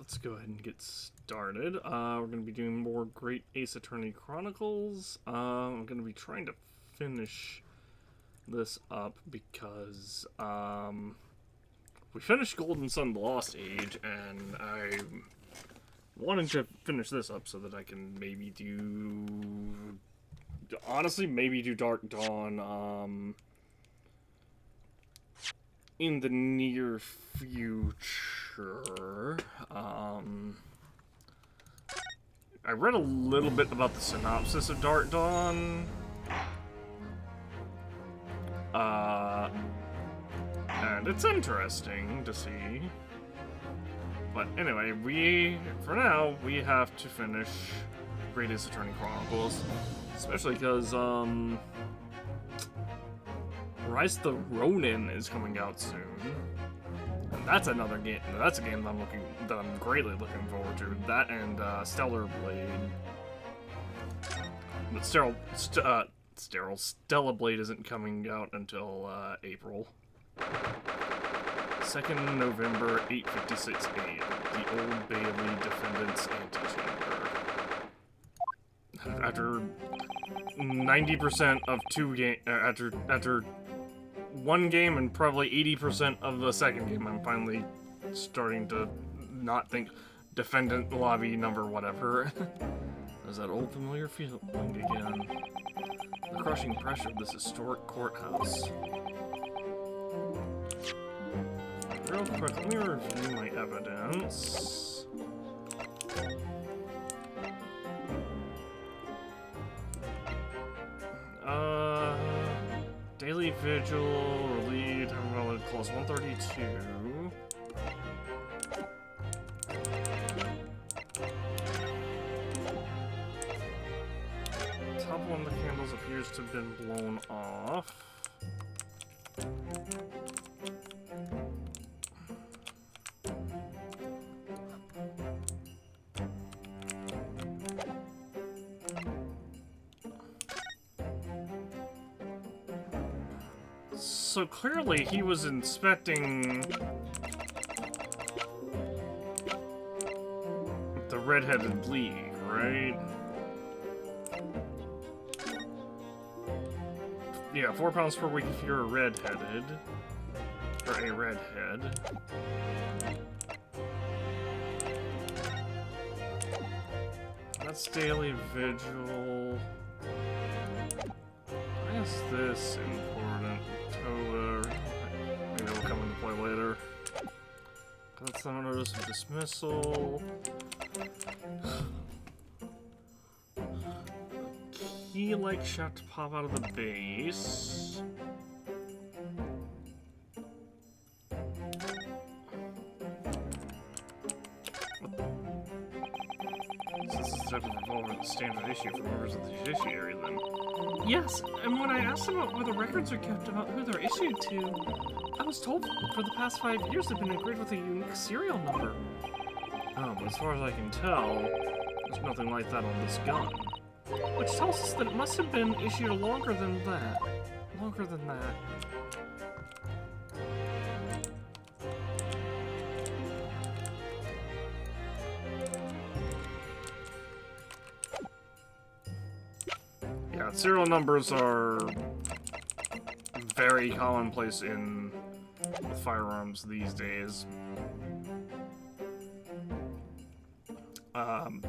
let's go ahead and get started. We're going to be doing more Great Ace Attorney Chronicles. I'm going to be trying to finish this up because we finished Golden Sun The Lost Age, and I wanted to finish this up so that I can maybe do... honestly, maybe do Dark Dawn in the near future. I read a little bit about the synopsis of Dark Dawn. And it's interesting to see. But anyway, for now, we have to finish Great Ace Attorney Chronicles. Especially because, Rise of the Ronin is coming out soon. And that's another game. That's a game that I'm greatly looking forward to. That and Stellar Blade. But Stella Blade isn't coming out until April. 2nd November, 8:56 a.m. The Old Bailey Defendant's Antechamber. After 90% of after one game and probably 80% of the second game, I'm finally starting to not think defendant lobby number whatever. There's that old familiar feeling again. The crushing pressure of this historic courthouse. Real quick, let me review my evidence. Daily Vigil, relieved, have valid clause 132. Top one of the candles appears to have been blown off. So clearly he was inspecting the Red-Headed League, right? Yeah, 4 pounds per week if you're a redheaded. Or a redhead. That's Daily Vigil. Why is this important? Maybe it'll come into play later. That's the notice of dismissal. Key-like shaft to pop out of the base. This is the type of revolver that's standard issue for members of the judiciary, then. Yes, and when I asked about where the records are kept about who they're issued to, I was told for the past 5 years they've been engraved with a unique serial number. But as far as I can tell, there's nothing like that on this gun. Which tells us that it must have been issued longer than that. Longer than that. Yeah, serial numbers are very commonplace in firearms these days.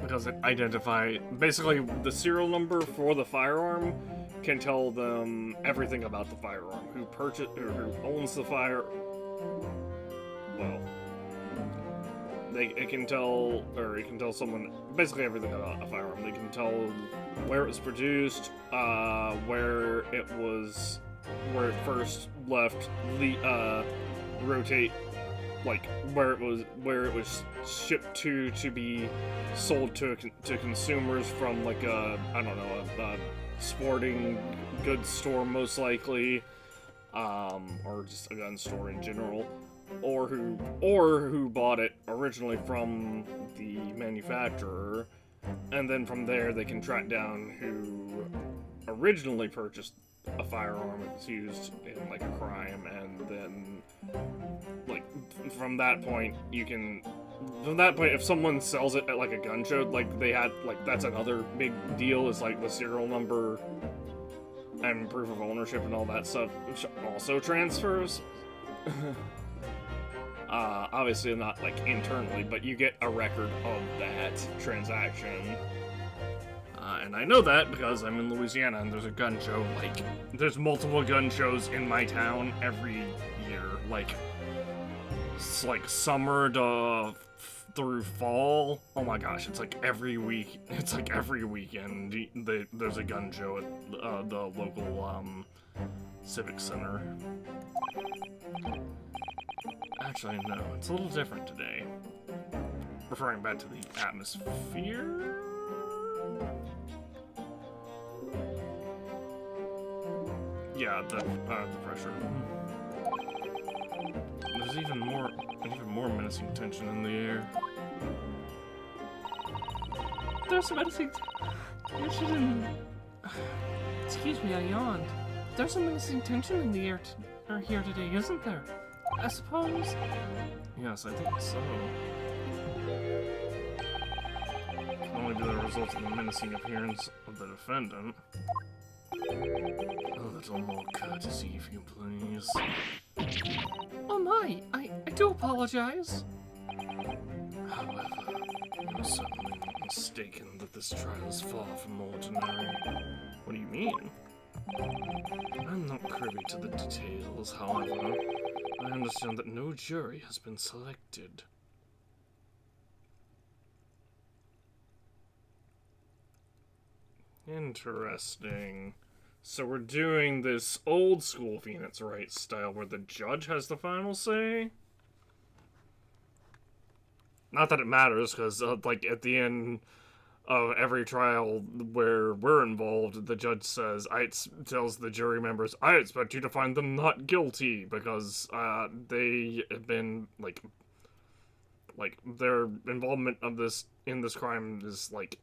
Because it basically the serial number for the firearm can tell them everything about the firearm. Who purchased, or who owns the fire. Well, it can tell someone basically everything about a firearm. They can tell where it was produced, where it first left, rotate, like where it was shipped to be sold to consumers from, like a sporting goods store most likely, or just a gun store in general, or who bought it originally from the manufacturer, and then from there they can track down who originally purchased a firearm if it's used in like a crime, and then like from that point you can from that point, if someone sells it at like a gun show, like they had, like that's another big deal, is like the serial number and proof of ownership and all that stuff also transfers. Obviously not like internally, but you get a record of that transaction. And I know that because I'm in Louisiana and there's a gun show, like, there's multiple gun shows in my town every year. Like, it's like summer through fall. Oh my gosh, it's like every week. It's like every weekend there's a gun show at the local civic center. Actually, no, it's a little different today. Referring back to the atmosphere. Yeah, the pressure. There's even more menacing tension in the air. There's menacing tension in... Excuse me, I yawned. There's a menacing tension in the air here today, isn't there? I suppose? Yes, I think so. It can only be the result of the menacing appearance of the defendant. A little more courtesy, if you please. Oh my, I do apologize. However, you're certainly not mistaken that this trial is far from ordinary. What do you mean? I'm not privy to the details, however. I understand that no jury has been selected. Interesting. So we're doing this old school Phoenix Wright style where the judge has the final say? Not that it matters, because like at the end of every trial where we're involved, the judge tells the jury members, I expect you to find them not guilty, because they have been like their involvement of in this crime is like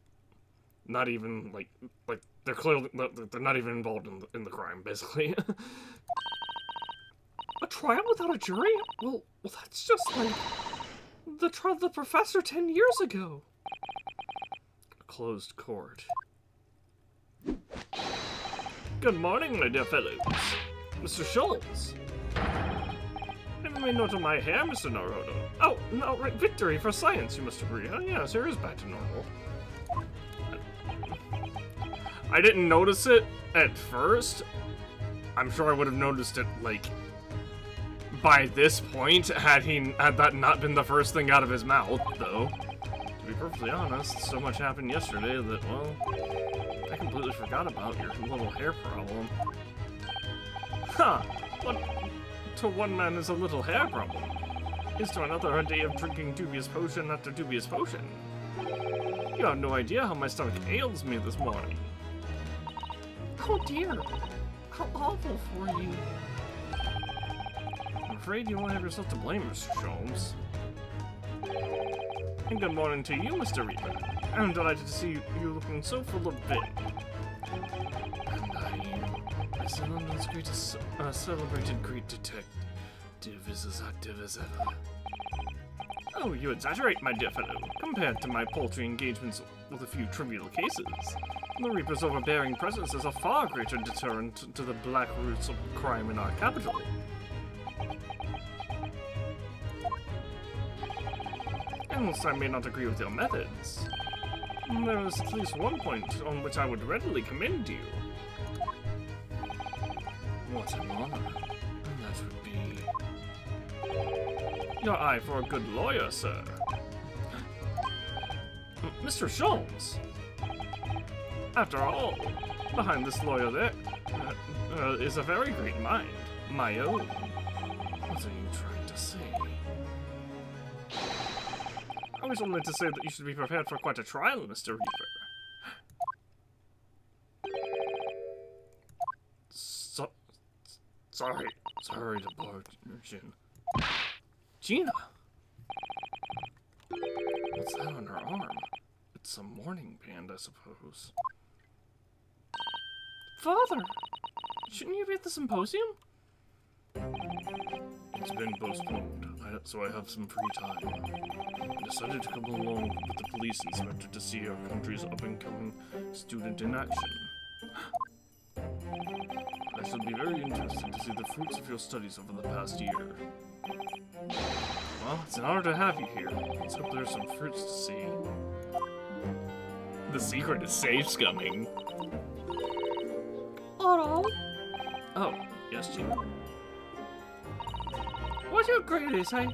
not even like they're clearly they're not even involved in the crime, basically. A trial without a jury? Well, that's just like the trial of the professor 10 years ago. Closed court. Good morning, my dear fellows. Mr. Schultz. Have you made note of my hair, Mr. Naruto? Oh, no, right, victory for science, you must agree. Oh, yes, here is back to normal. I didn't notice it at first. I'm sure I would have noticed it, like, by this point, had that not been the first thing out of his mouth, though. To be perfectly honest, so much happened yesterday that, well, I completely forgot about your little hair problem. Huh, what to one man is a little hair problem, is to another a day of drinking dubious potion after dubious potion. You have no idea how my stomach ails me this morning. Oh dear, how awful for you. I'm afraid you only have yourself to blame, Mr. Sholmes. And good morning to you, Mr. Reaper. I'm delighted to see you looking so full of vim. And I say London's greatest celebrated great detective is as active as ever. Oh, you exaggerate, my dear fellow. Compared to my paltry engagements with a few trivial cases, the Reaper's overbearing presence is a far greater deterrent to the black roots of crime in our capital. And whilst I may not agree with your methods, there is at least one point on which I would readily commend you. What an honor. And that would be your eye for a good lawyer, sir. Mr. Sholmes! After all, behind this lawyer there is a very great mind. My own. What are you trying to say? I was only to say that you should be prepared for quite a trial, Mr. Reaper. Sorry to barge in. Gina! What's that on her arm? It's a mourning band, I suppose. Father! Shouldn't you be at the symposium? It's been postponed. I so I have some free time. I decided to come along with the police inspector to see our country's up-and-coming student in action. I shall be very interested to see the fruits of your studies over the past year. Well, it's an honor to have you here. Let's hope there's some fruits to see. The secret is safe scumming. Otto, Oh, yes, Chief. what's your grade is, hey?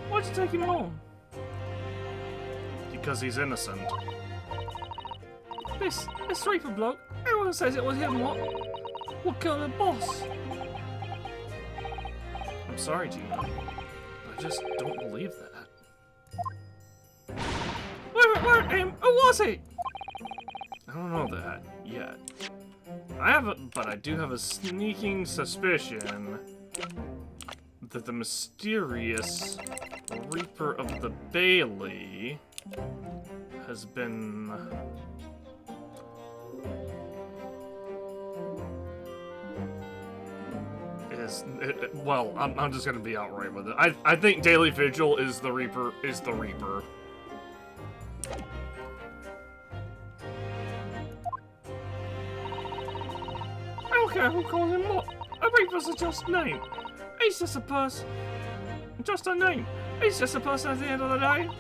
Why'd you take him home? Because he's innocent. This Reaper bloke, everyone says it was him what killed the boss. I'm sorry, Gina. I just don't believe that. Where him? Who was it? I don't know that yet. But I do have a sneaking suspicion that the mysterious Reaper of the Bailey has been... well, I'm just gonna be outright with it. I think Daily Vigil is the Reaper. I don't care who calls him what. A Reaper's a just name. He's just a person. Just a name. He's just a person at the end of the day.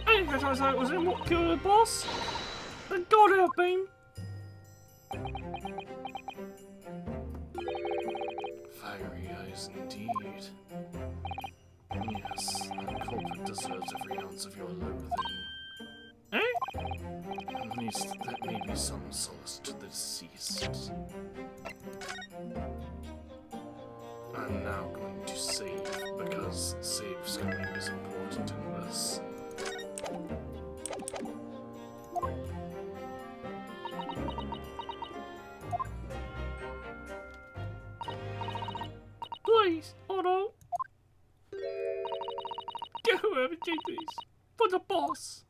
And if it turns out it was him what killed the boss, then God help him. Fiery eyes indeed. Yes, that culprit deserves every ounce of your loathing. Eh? At least that may be some solace to the deceased. I'm now going to save, because save scumming is important in this. Please, Otto. Get whoever did this. For the boss.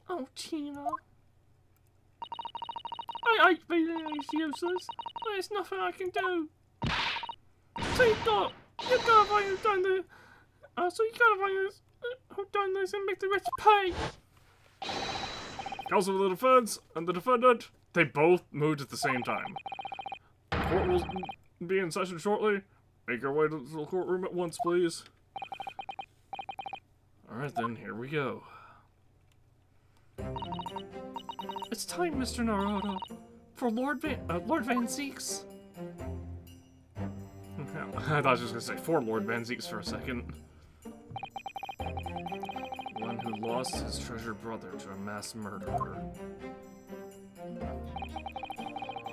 Oh, Tina. I hate feeling he's useless. There's nothing I can do. See, Doc, you gotta find who's done this. So you gotta find who done this and make the rest pay. Counsel for the defense and the defendant, they both moved at the same time. Court will be in session shortly. Make your way to the courtroom at once, please. Alright then, here we go. It's time, Mr. Naruto, for Lord Van Zeeks. I thought I was just gonna say for Lord Van Zeeks for a second. One who lost his treasured brother to a mass murderer.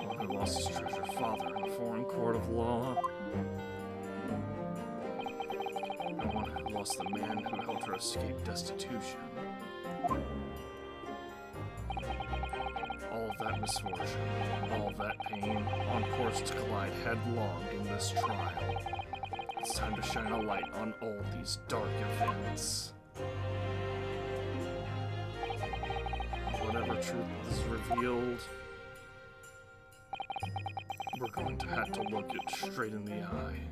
One who lost his treasured father in a foreign court of law. And one who lost the man who helped her escape destitution. All of that misfortune, all of that pain, on course to collide headlong in this trial. It's time to shine a light on all these dark events. Whatever truth is revealed, we're going to have to look it straight in the eye.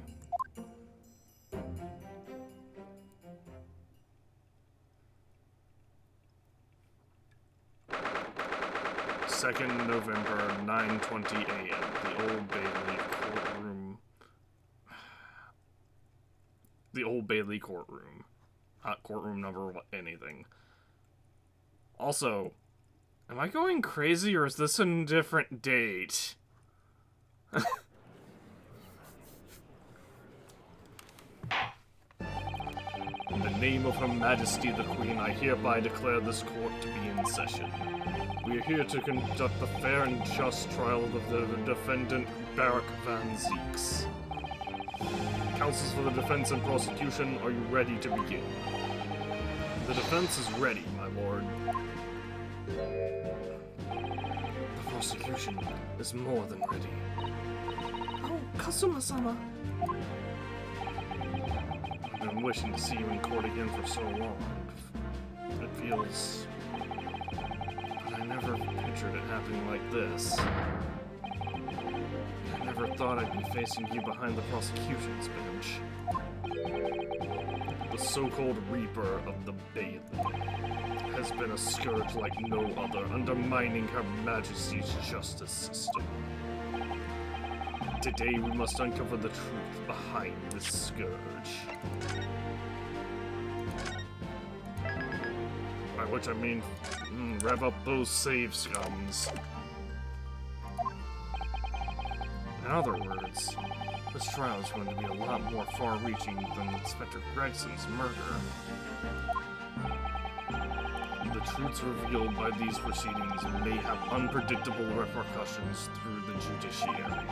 2nd November, 9:20 a.m. The Old Bailey courtroom. The Old Bailey courtroom. Not courtroom number anything. Also, am I going crazy or is this a different date? In the name of Her Majesty the Queen, I hereby declare this court to be in session. We are here to conduct the fair and just trial of the defendant, Barak Van Zeeks. Counsels for the defense and prosecution, are you ready to begin? The defense is ready, my lord. The prosecution is more than ready. Oh, Kazuma-sama. I've been wishing to see you in court again for so long. It feels... but I never pictured it happening like this. I never never thought I'd be facing you behind the prosecution's bench. The so-called Reaper of the Bailey has been a scourge like no other, undermining Her Majesty's justice system. Today we must uncover the truth behind this scourge. By which I mean, rev up those save scums. In other words, this trial is going to be a lot more far-reaching than Inspector Gregson's murder. The truths revealed by these proceedings may have unpredictable repercussions through the judiciary.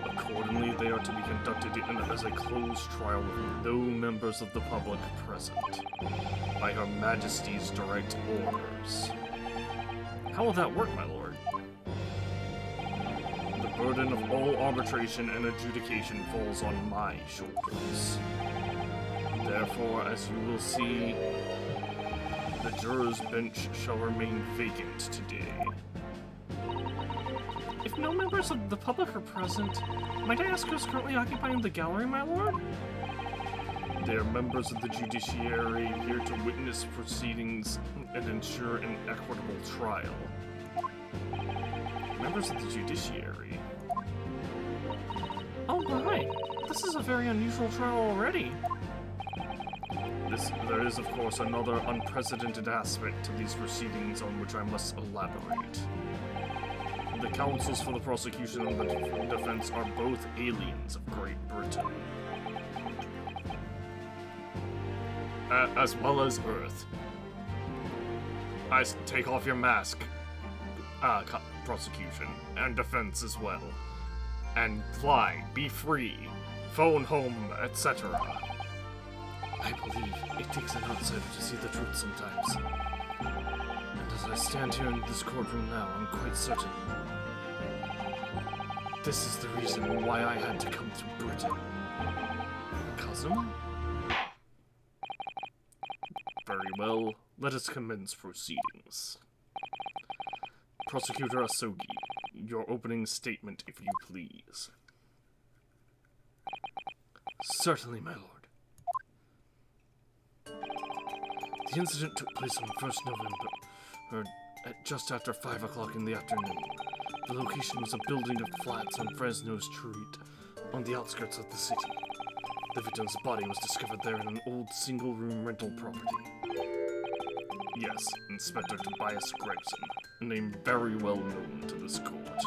Accordingly, they are to be conducted as a closed trial with no members of the public present, by Her Majesty's direct orders. How will that work, my lord? The burden of all arbitration and adjudication falls on my shoulders. Therefore, as you will see, the jurors' bench shall remain vacant today. If no members of the public are present, might I ask who's currently occupying the gallery, my lord? They are members of the judiciary here to witness proceedings and ensure an equitable trial. Members of the judiciary? Oh my! This is a very unusual trial already. There is, of course, another unprecedented aspect to these proceedings on which I must elaborate. The counsels for the prosecution and the defense are both aliens of Great Britain. As well as Earth. Take off your mask. Prosecution. And defense as well. And fly. Be free. Phone home, etc. I believe it takes an outsider to see the truth sometimes. And as I stand here in this courtroom now, I'm quite certain this is the reason why I had to come to Britain. Cousin? Very well, let us commence proceedings. Prosecutor Asogi, your opening statement, if you please. Certainly, my lord. The incident took place on 1st November, at just after 5 o'clock in the afternoon. The location was a building of flats on Fresno Street, on the outskirts of the city. The victim's body was discovered there in an old single-room rental property. Yes, Inspector Tobias Gregson, a name very well known to this court.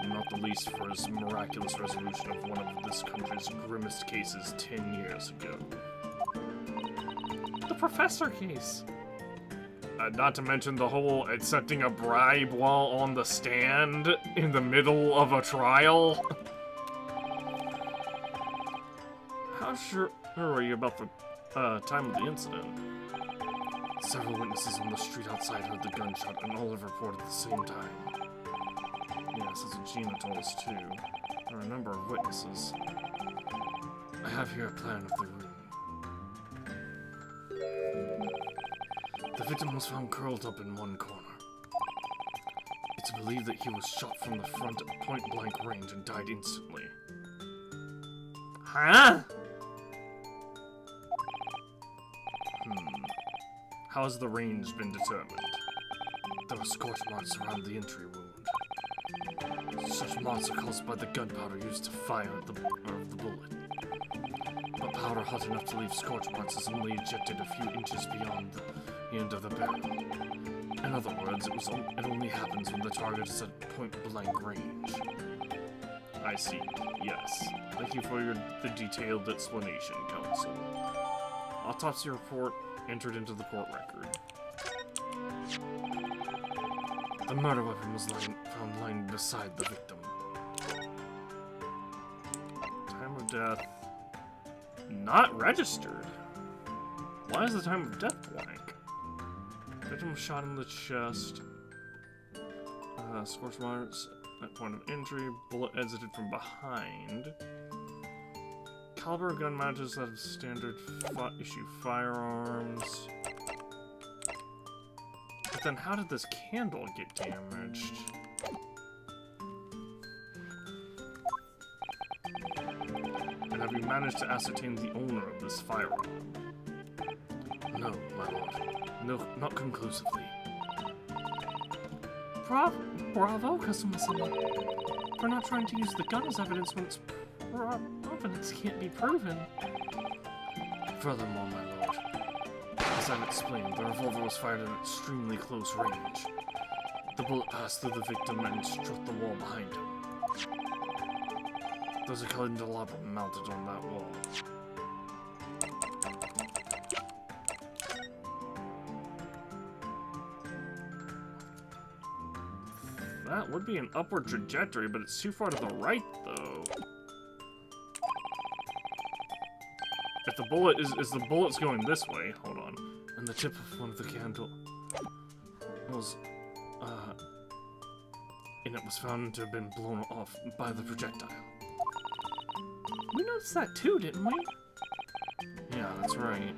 Not the least for his miraculous resolution of one of this country's grimmest cases 10 years ago. The Professor case. Not to mention the whole accepting a bribe while on the stand in the middle of a trial. How sure are you about the time of the incident? Several witnesses on the street outside heard the gunshot, and all have reported at the same time. Yes, that's what Gina told us too. There are a number of witnesses. I have here a plan of the room. The victim was found curled up in one corner. It's believed that he was shot from the front at point-blank range and died instantly. Huh? How has the range been determined? There were scorch marks around the entry wound. Such marks are caused by the gunpowder used to fire the bullet. But powder hot enough to leave scorch marks is only ejected a few inches beyond the end of the barrel. In other words, it only happens when the target is at point-blank range. I see. Yes. Thank you for the detailed explanation, Counsel. Autopsy report entered into the court record. The murder weapon was found lying beside the victim. Time of death not registered. Why is the time of death blank? Victim was shot in the chest. Scorch marks at point of entry. Bullet exited from behind. Caliber of gun matches that of standard issue firearms. But then how did this candle get damaged? and have you managed to ascertain the owner of this firearm? No, my lord. No, not conclusively. Bravo, Kazuma-sama, for not trying to use the gun as evidence when its provenance can't be proven. Furthermore, my lord, as I've explained, the revolver was fired at extremely close range. The bullet passed through the victim and struck the wall behind him. There's a candelabra mounted on that wall. That would be an upward trajectory, but it's too far to the right, though. If the bullet is the bullet's going this way, hold on. And the tip of one of the candle was, and it was found to have been blown off by the projectile. We noticed that too, didn't we? Yeah, that's right.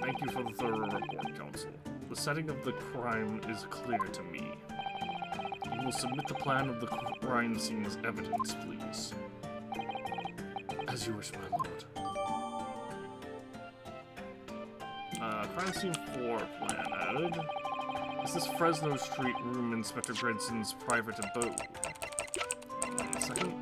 Thank you for the thorough report, Counsel. The setting of the crime is clear to me. You will submit the plan of the crime scene as evidence, please. As you wish, my lord. Crime scene 4 plan added. Is this Fresno Street room Inspector Gredson's private abode? One second.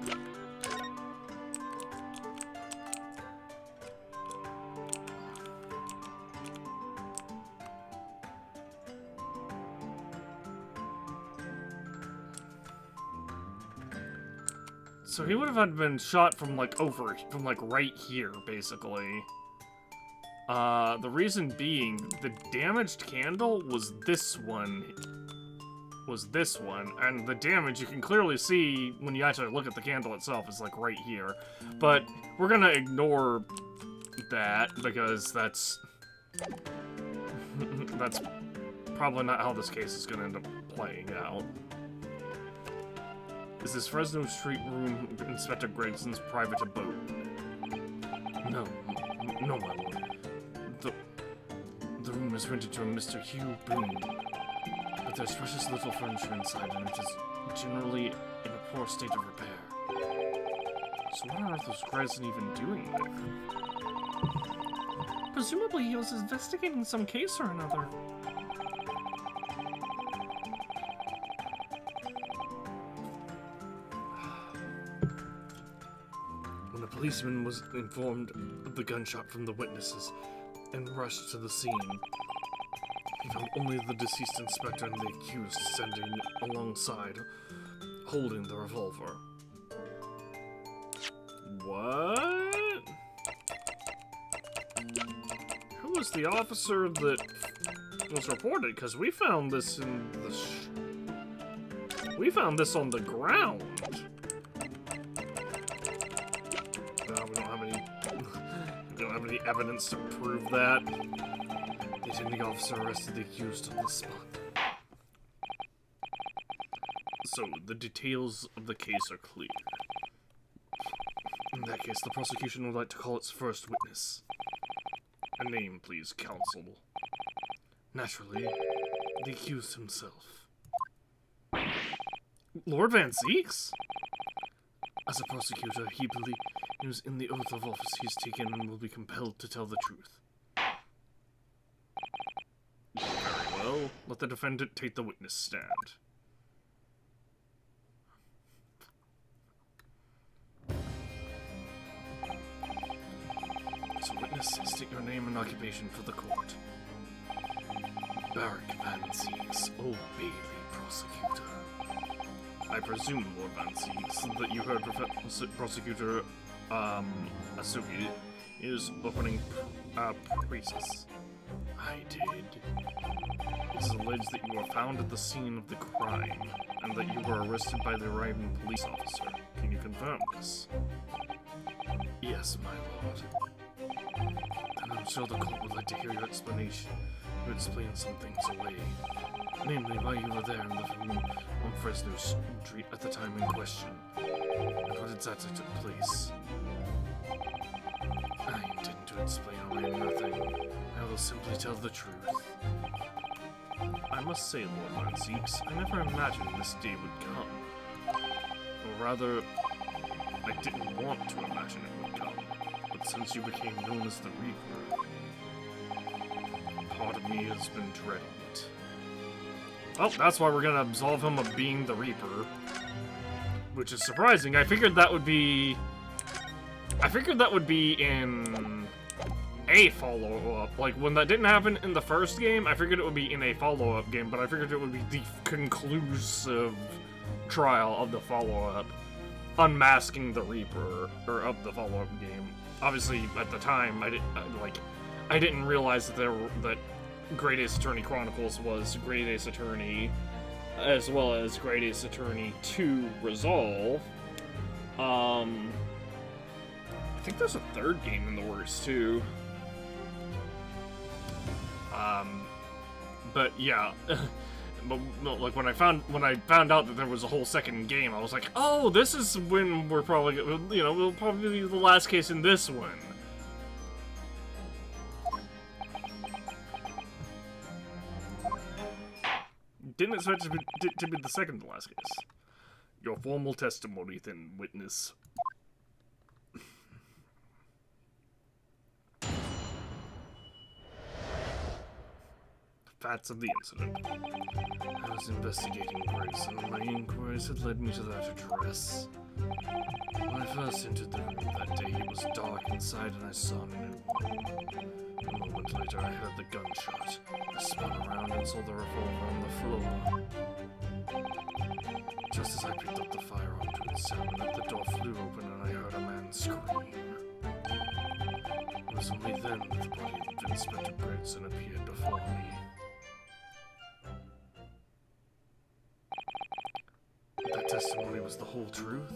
So he would have had been shot from like right here, basically. The reason being, the damaged candle was this one. And the damage you can clearly see when you actually look at the candle itself is like right here. But we're gonna ignore that because that's probably not how this case is gonna end up playing out. Is this Fresno Street room Inspector Gregson's private abode? No, my lord. The room is rented to a Mr. Hugh Boone, but there's precious little furniture inside, and it is generally in a poor state of repair. So what on earth was Gregson even doing there? Presumably he was investigating some case or another. When the policeman was informed of the gunshot from the witnesses and rushed to the scene, he found only the deceased inspector and the accused standing alongside, holding the revolver. What? Who was the officer that was reported? Because we found this in the we found this on the ground. We don't have any evidence to prove that. The attending officer arrested the accused on the spot. So, the details of the case are clear. In that case, the prosecution would like to call its first witness. A name, please, counsel. Naturally, the accused himself. Lord Van Zeeks? As a prosecutor, he believes in the oath of office he's taken and will be compelled to tell the truth. Very well. Let the defendant take the witness stand. As a witness, state your name and occupation for the court. Barrack Van Zeeks, Old Bailey prosecutor. I presume, Lord Van Zeeks, that you heard Prosecutor Asugi is opening process. I did. It is alleged that you were found at the scene of the crime, and that you were arrested by the arriving police officer. Can you confirm this? Yes, my lord. And I'm sure the court would like to hear your explanation. You explain some things away. Namely, why you were there in the room on Fresno Street at the time in question, and what exactly took place. I intend to explain away nothing. I will simply tell the truth. I must say, Lord Van Zeeks, I never imagined this day would come. Or rather, I didn't want to imagine it would come, but since you became known as the Reaper, part of me has been dreading it. Well, that's why we're gonna absolve him of being the Reaper. Which is surprising. I figured that would be in a follow-up. Like, when that didn't happen in the first game, I figured it would be in a follow-up game, but I figured it would be the conclusive trial of the follow-up. Unmasking the Reaper, or of the follow-up game. Obviously, at the time, I didn't realize that Great Ace Attorney Chronicles was Great Ace Attorney, as well as Great Ace Attorney 2 Resolve. I think there's a third game in the works, too. But yeah, but like when I found out that there was a whole second game, I was like, oh, this is when we're probably, you know, we'll probably be the last case in this one. Didn't expect it to be the second to last case. Your formal testimony, then, witness. Facts of the incident. I was investigating Grace, and my inquiries had led me to that address. When I first entered the room that day, it was dark inside, and I saw no one. A moment later, I heard the gunshot. I spun around and saw the revolver on the floor. Just as I picked up the firearm to examine it, the door flew open, and I heard a man scream. It was only then that the body of Inspector Gregson appeared before me. That testimony was the whole truth?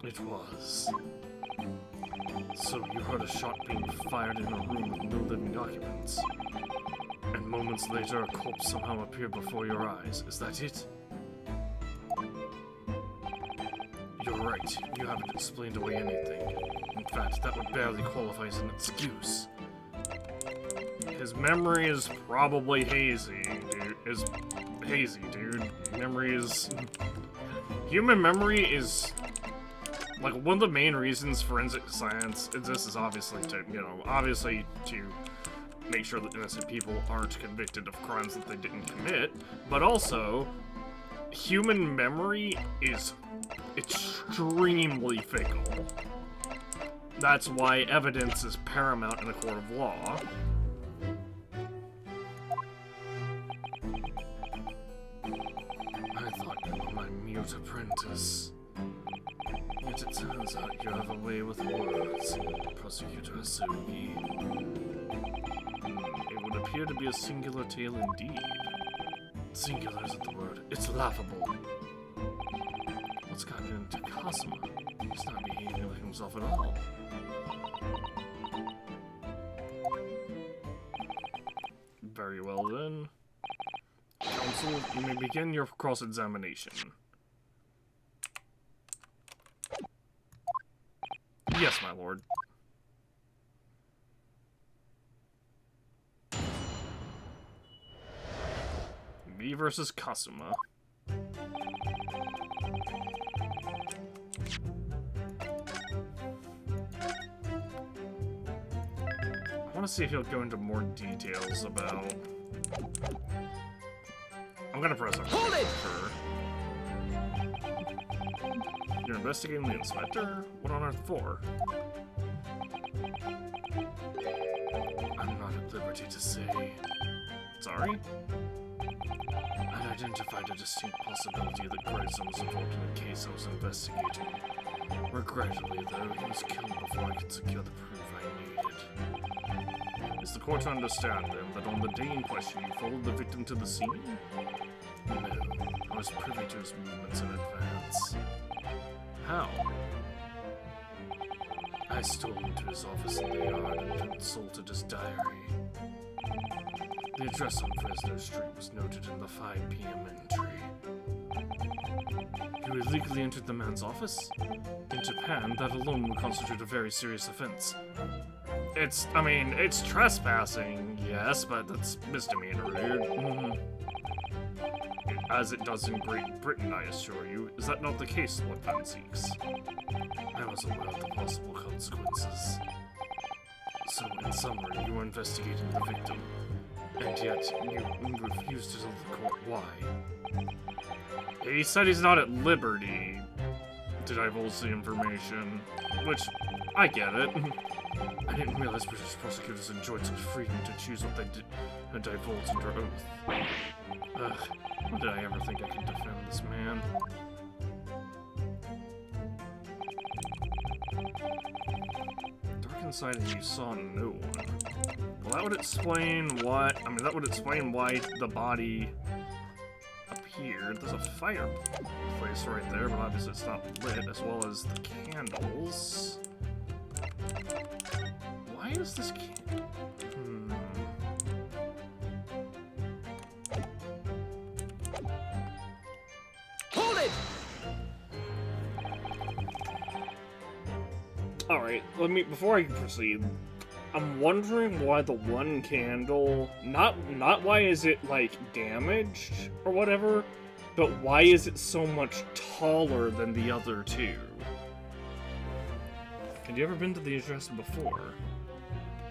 It was. So you heard a shot being fired in a room with no living occupants. And moments later, a corpse somehow appeared before your eyes. Is that it? You're right. You haven't explained away anything. In fact, that would barely qualify as an excuse. His memory is probably hazy, dude. Memory is... Human memory is... Like, one of the main reasons forensic science exists is obviously to, you know, to make sure that innocent people aren't convicted of crimes that they didn't commit, but also, human memory is extremely fickle. That's why evidence is paramount in a court of law. I thought you were my mute apprentice. Yet it turns out you have a way with words, Prosecutor Asugi. It would appear to be a singular tale indeed. Singular isn't the word, it's laughable. What's gotten into Kazuma? He's not behaving like himself at all. Very well then. Counsel, you may begin your cross-examination. Yes, my lord. Me versus Kazuma. I want to see if he'll go into more details about... I'm gonna press it. Hold it! Sure. You're investigating the inspector? What on earth for? I'm not at liberty to say. Sorry? I'd identified a distinct possibility that Grayson was involved in a case I was investigating. Regrettably, though, he was killed before I could secure the proof I needed. Is the court to understand, then, that on the day in question you followed the victim to the scene? No, I was privy to his movements in advance. How? I stole into his office in the yard and consulted his diary. The address on Fresno Street was noted in the 5 p.m. entry. You illegally entered the man's office? In Japan, that alone would constitute a very serious offense. It's trespassing, yes, but that's misdemeanor, dude. as it does in Great Britain, I assure you. Is that not the case, Lord Van Zeeks? I was aware of the possible consequences. So, in summary, you were investigating the victim, and yet you refused to tell the court why. He said he's not at liberty to divulge the information, which, I get it. I didn't realize British prosecutors enjoyed such freedom to choose what they did divulge under oath. Ugh, why did I ever think I could defend this man? Dark inside and you saw no one. Well, that would explain what... I mean, that would explain why the body appeared. There's a fireplace right there, but obviously it's not lit, as well as the candles. Why is this Hold it! Alright, before I proceed, I'm wondering why the one candle, not why is it, like, damaged or whatever, but why is it so much taller than the other two? Have you ever been to the address before?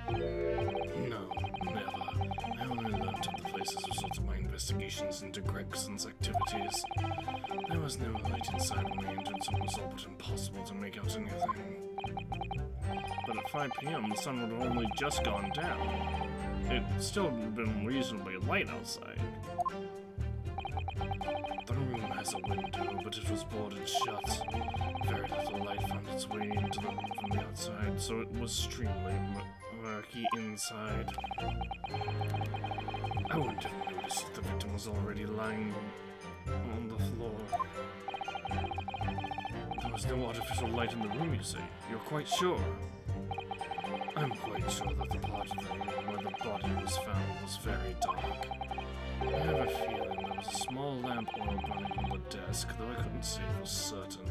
No, never. I only learned of the place as a result of my investigations into Gregson's activities. There was no light inside when I entered, so it was all but impossible to make out anything. But at 5 p.m., the sun would have only just gone down. It still would have been reasonably light outside. The room has a window, but it was boarded shut. Very little light found its way into the room from the outside, so it was extremely murky inside. I wouldn't have noticed if the victim was already lying on the floor. There was no artificial light in the room, you say? You're quite sure? I'm quite sure that the part of the room where the body was found was very dark. I have a feeling there was a small lamp oil burning on the desk, though I couldn't say for certain.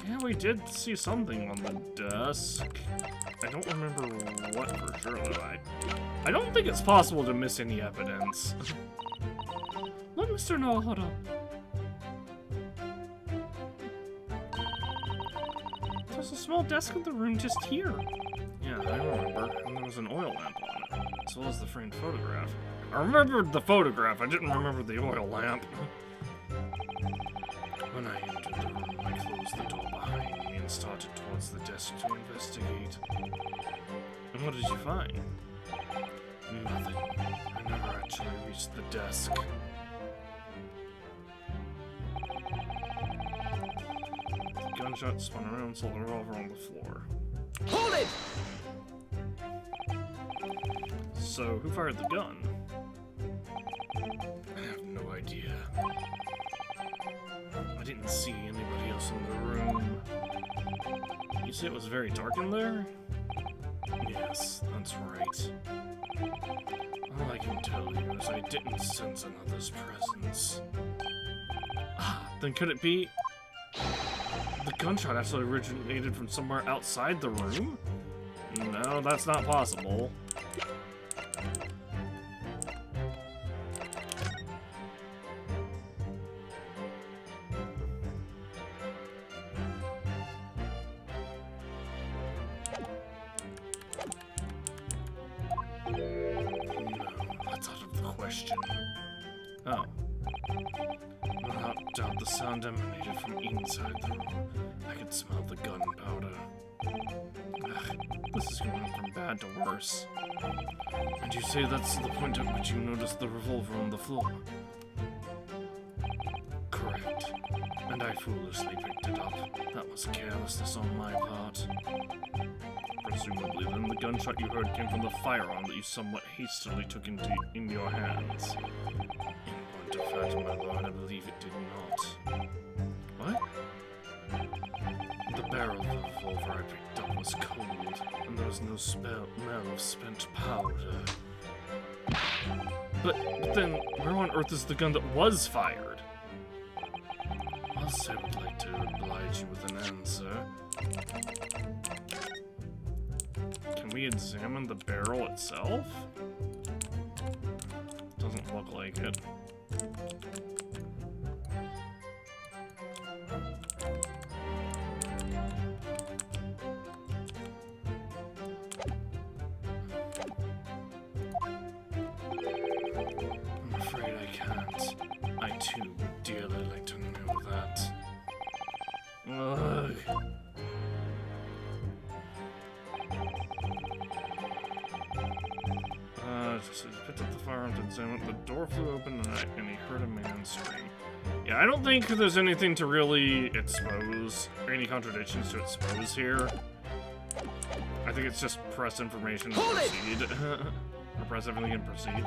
Yeah, we did see something on the desk. I don't remember what for sure, though. I don't think it's possible to miss any evidence. Let Mr. know how to... There's a small desk in the room just here. Yeah, I remember. And there was an oil lamp on it, as well as the framed photograph. I remembered the photograph, I didn't remember the oil lamp. When I entered the room, I closed the door behind me and started towards the desk to investigate. And what did you find? Nothing. I never actually reached the desk. The gunshot spun around, saw the revolver on the floor. Hold it! So, who fired the gun? I have no idea. I didn't see anybody else in the room. You say it was very dark in there? Yes, that's right. All I can tell you is I didn't sense another's presence. Ah, then could it be... the gunshot actually originated from somewhere outside the room? No, that's not possible. Oh. Without doubt, the sound emanated from inside the room. I could smell the gunpowder. Ugh, this is going from bad to worse. And you say that's the point at which you noticed the revolver on the floor? Correct. And I foolishly picked it up. That was carelessness on my part. Presumably, then, the gunshot you heard came from the firearm that you somewhat hastily took in your hands. In point of fact, my lord, I believe it did not. What? The barrel of the revolver I picked up was cold, and there was no smell of spent powder. But then, where on earth is the gun that was fired? Whilst I would like to oblige you with an answer, we examine the barrel itself? Doesn't look like it. I'm afraid I can't. I too would dearly like to know that. Ugh. Just picked up the firearm to examine it. The door flew open and he heard a man scream. Yeah, I don't think there's anything to really expose, or any contradictions to expose here. I think it's just press information and proceed. Or press everything and proceed.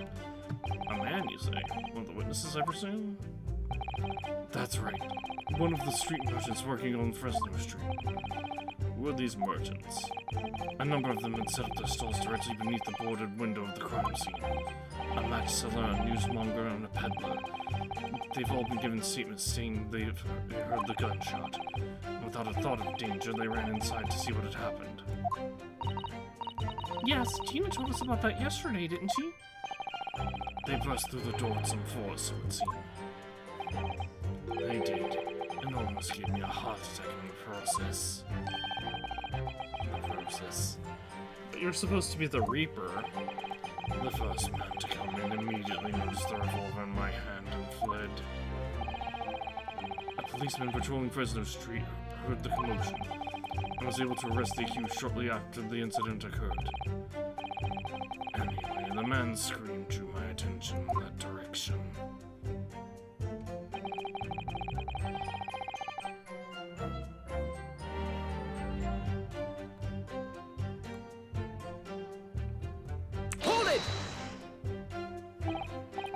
A man, you say? One of the witnesses, I presume? That's right. One of the street merchants working on Fresno Street. Who are these merchants? A number of them had set up their stalls directly beneath the boarded window of the crime scene. A match seller, a newsmonger, and a peddler. They've all been given statements saying they heard the gunshot. Without a thought of danger, they ran inside to see what had happened. Yes, Tina told us about that yesterday, didn't she? They burst through the door with some force, so it seemed. They did, and almost gave me a heart attack in the process. But you're supposed to be the Reaper. The first man to come in immediately noticed the revolver in my hand and fled. A policeman patrolling Fresno Street heard the commotion and was able to arrest the accused shortly after the incident occurred. Anyway, the man's scream drew my attention in that direction.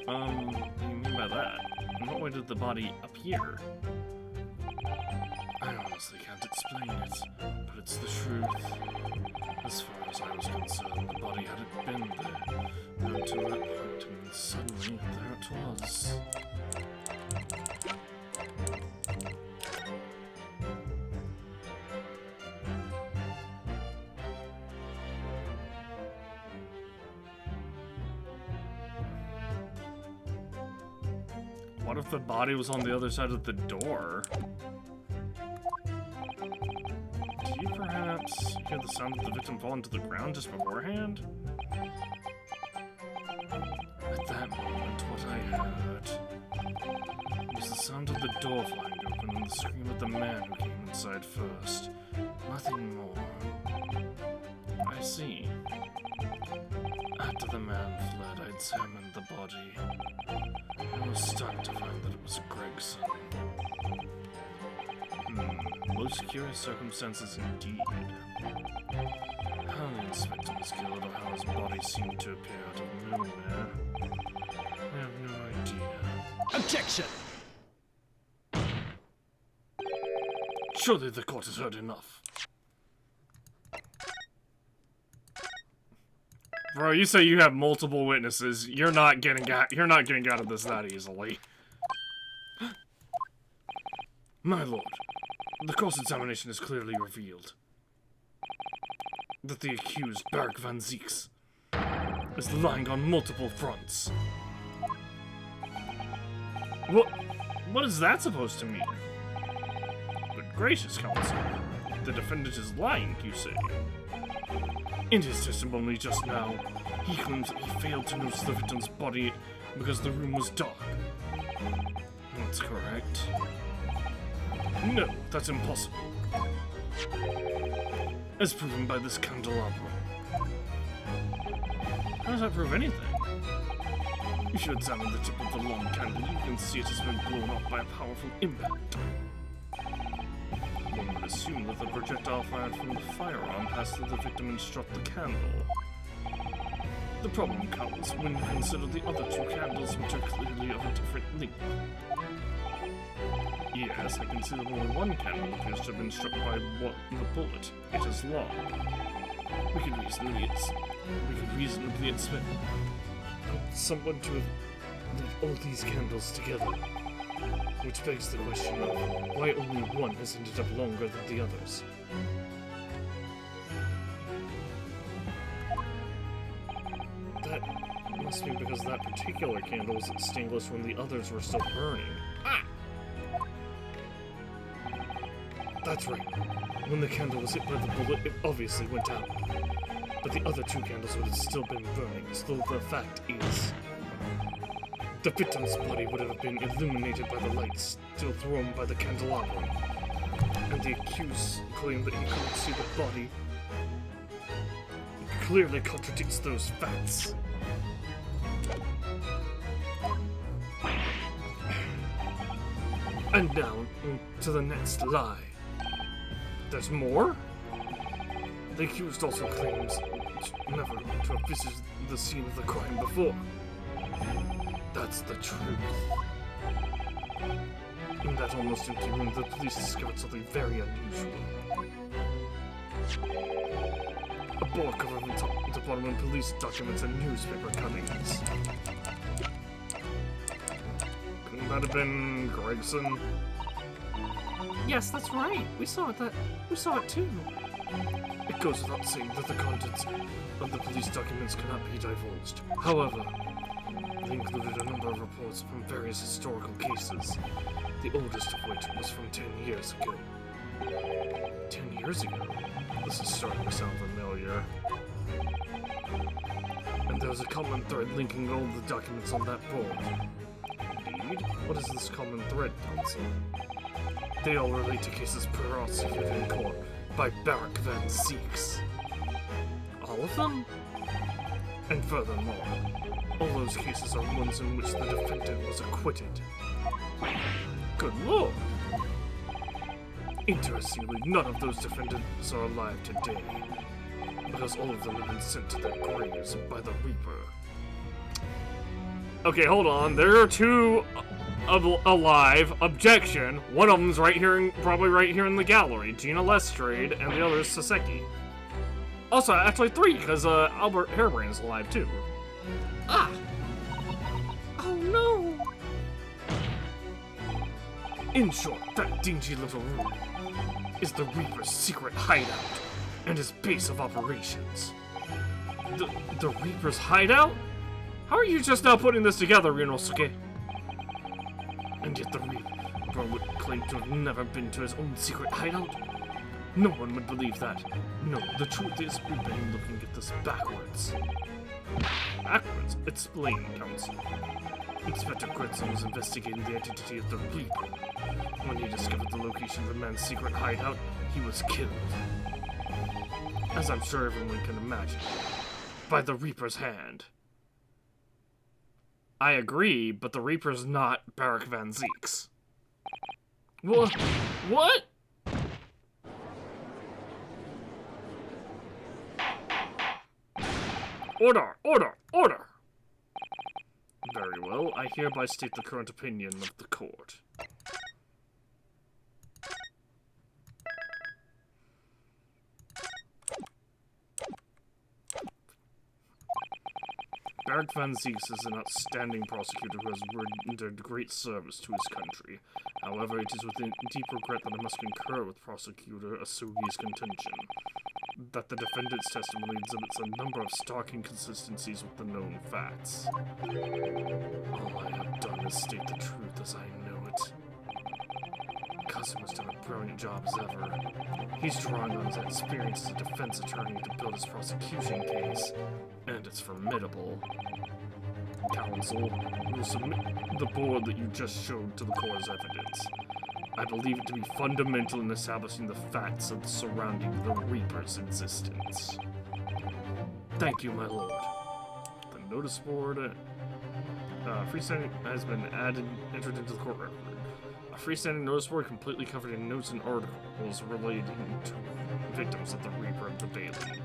What do you mean by that? In what way did the body appear? I honestly can't explain it, but it's the truth. As far as I was concerned, the body hadn't been there until that point, and suddenly there it was. What if the body was on the other side of the door? Do you perhaps hear the sound of the victim fall into the ground just beforehand? At that moment, what I heard was the sound of the door flying open and the scream of the man who came inside first. Nothing more. I see. After the man fled, I examined the body. I was stunned to find that it was Gregson. Most curious circumstances indeed. How the inspector was killed or how his body seemed to appear out of nowhere, I have no idea. Objection! Surely the court has heard enough. Bro, you say you have multiple witnesses. You're not getting out of this that easily. My lord, the cross-examination has clearly revealed that the accused, Barrick Van Zieks, is lying on multiple fronts. What is that supposed to mean? Good gracious, counsel. The defendant is lying, you say? In his testimony just now, he claims that he failed to notice the victim's body because the room was dark. That's correct. No, that's impossible. As proven by this candelabra. How does that prove anything? If you examine the tip of the long candle, you can see it has been blown up by a powerful impact. One would assume that the projectile fired from the firearm passed through the victim and struck the candle. The problem comes when you consider the other two candles, which are clearly of a different length. Yes, I can see that only one candle appears to have been struck by the bullet. It is long. We can reasonably expect someone to have lit all these candles together. Which begs the question of why only one has ended up longer than the others. must be because that particular candle was extinguished when the others were still burning. Ah! That's right. When the candle was hit by the bullet, it obviously went out. But the other two candles would have still been burning, so the fact is... the victim's body would have been illuminated by the lights still thrown by the candelabrum. And the accused claimed that he couldn't see the body. It clearly contradicts those facts. And now, to the next lie. There's more? The accused also claims never to have visited the scene of the crime before. That's the truth. In that almost empty room, the police discovered something very unusual. A board covered with top to bottom in police documents and newspaper cuttings. Couldn't that have been Gregson? Yes, that's right. We saw it too. It goes without saying that the contents of the police documents cannot be divulged. However, they included a number of reports from various historical cases, the oldest of which was from 10 years ago. 10 years ago? This is starting to sound familiar. And there was a common thread linking all the documents on that board. Indeed? What is this common thread, Counsel? They all relate to cases prosecuted in court by Barak Van Zeeks. All of them? And furthermore, all those cases are ones in which the defendant was acquitted. Good lord! Interestingly, none of those defendants are alive today, because all of them have been sent to their graves by the Reaper. Okay, hold on. There are two alive. Objection. One of them's right here, probably right here in the gallery. Gina Lestrade, and the other is Saseki. Also, actually three, because Albert Hairbrain's alive too. Ah! Oh no! In short, that dingy little room is the Reaper's secret hideout and his base of operations. The Reaper's hideout? How are you just now putting this together, Ryunosuke? And yet the Reaper would claim to have never been to his own secret hideout? No one would believe that. No, the truth is we've been looking at this backwards. Backwards? Explain, Counsel. Inspector Gretson was investigating the identity of the Reaper. When he discovered the location of the man's secret hideout, he was killed. As I'm sure everyone can imagine. By the Reaper's hand. I agree, but the Reaper's not Barak Van Zeeks. What? What? Order! Order! Order! Very well, I hereby state the current opinion of the court. Barak Van Zeeks is an outstanding prosecutor who has rendered great service to his country. However, it is with deep regret that I must concur with Prosecutor Asugi's contention that the defendant's testimony exhibits a number of stark inconsistencies with the known facts. All I have done is state the truth as I know it. Cousin has done a brilliant job as ever. He's drawing on his experience as a defense attorney to build his prosecution case, and it's formidable. Counsel, will submit the board that you just showed to the court as evidence. I believe it to be fundamental in establishing the facts surrounding the Reaper's existence. Thank you, my lord. The notice board, freestanding has been entered into the court record. A freestanding notice board completely covered in notes and articles relating to victims of the Reaper of the Bailey.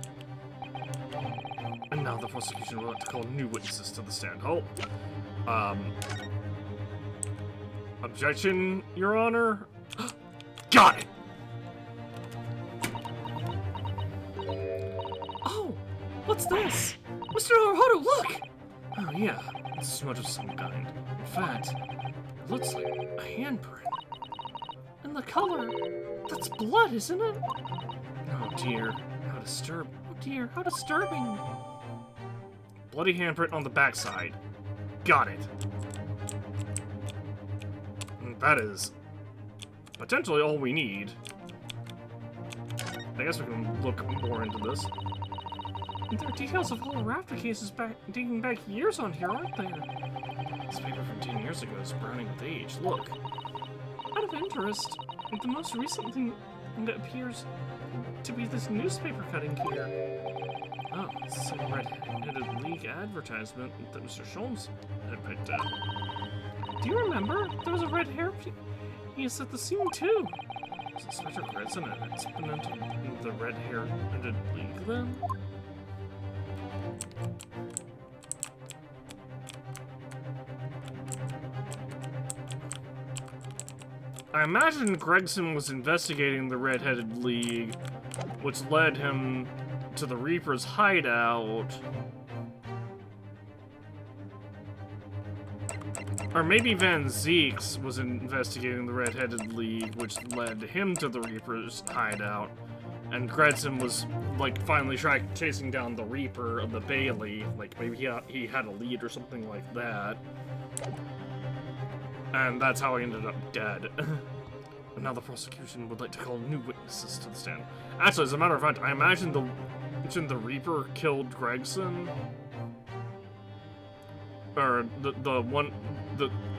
And now the prosecution will have to call new witnesses to the stand. Halt. Objection, Your Honor? Got it! Oh! What's this? Mr. Naruhodo, look! Oh yeah, it's a smudge of some kind. In fact, it looks like a handprint. And the color, that's blood, isn't it? Oh dear, how disturbing. Oh dear, how disturbing. bloody handprint on the backside. Got it. And that is potentially all we need. I guess we can look more into this. And there are details of all the raptor cases dating back years on here, aren't there? This paper from 10 years ago is browning with age. Look. Out of interest, the most recent thing that appears to be this newspaper cutting here. Oh, it's a red-headed league advertisement that Mr. Sholmes had picked up. Do you remember? There was a red hair piece at the scene too. Is Inspector Gredson an exponent of the red-headed league then? I imagine Gregson was investigating the Red-Headed League, which led him to the Reaper's hideout. Or maybe Van Zeeks was investigating the Red-Headed League, which led him to the Reaper's hideout. And Gregson was, like, finally chasing down the Reaper of the Bailey. Like, maybe he had a lead or something like that. And that's how he ended up dead. And now the prosecution would like to call new witnesses to the stand. Actually, as a matter of fact, I imagine the Reaper killed Gregson. Or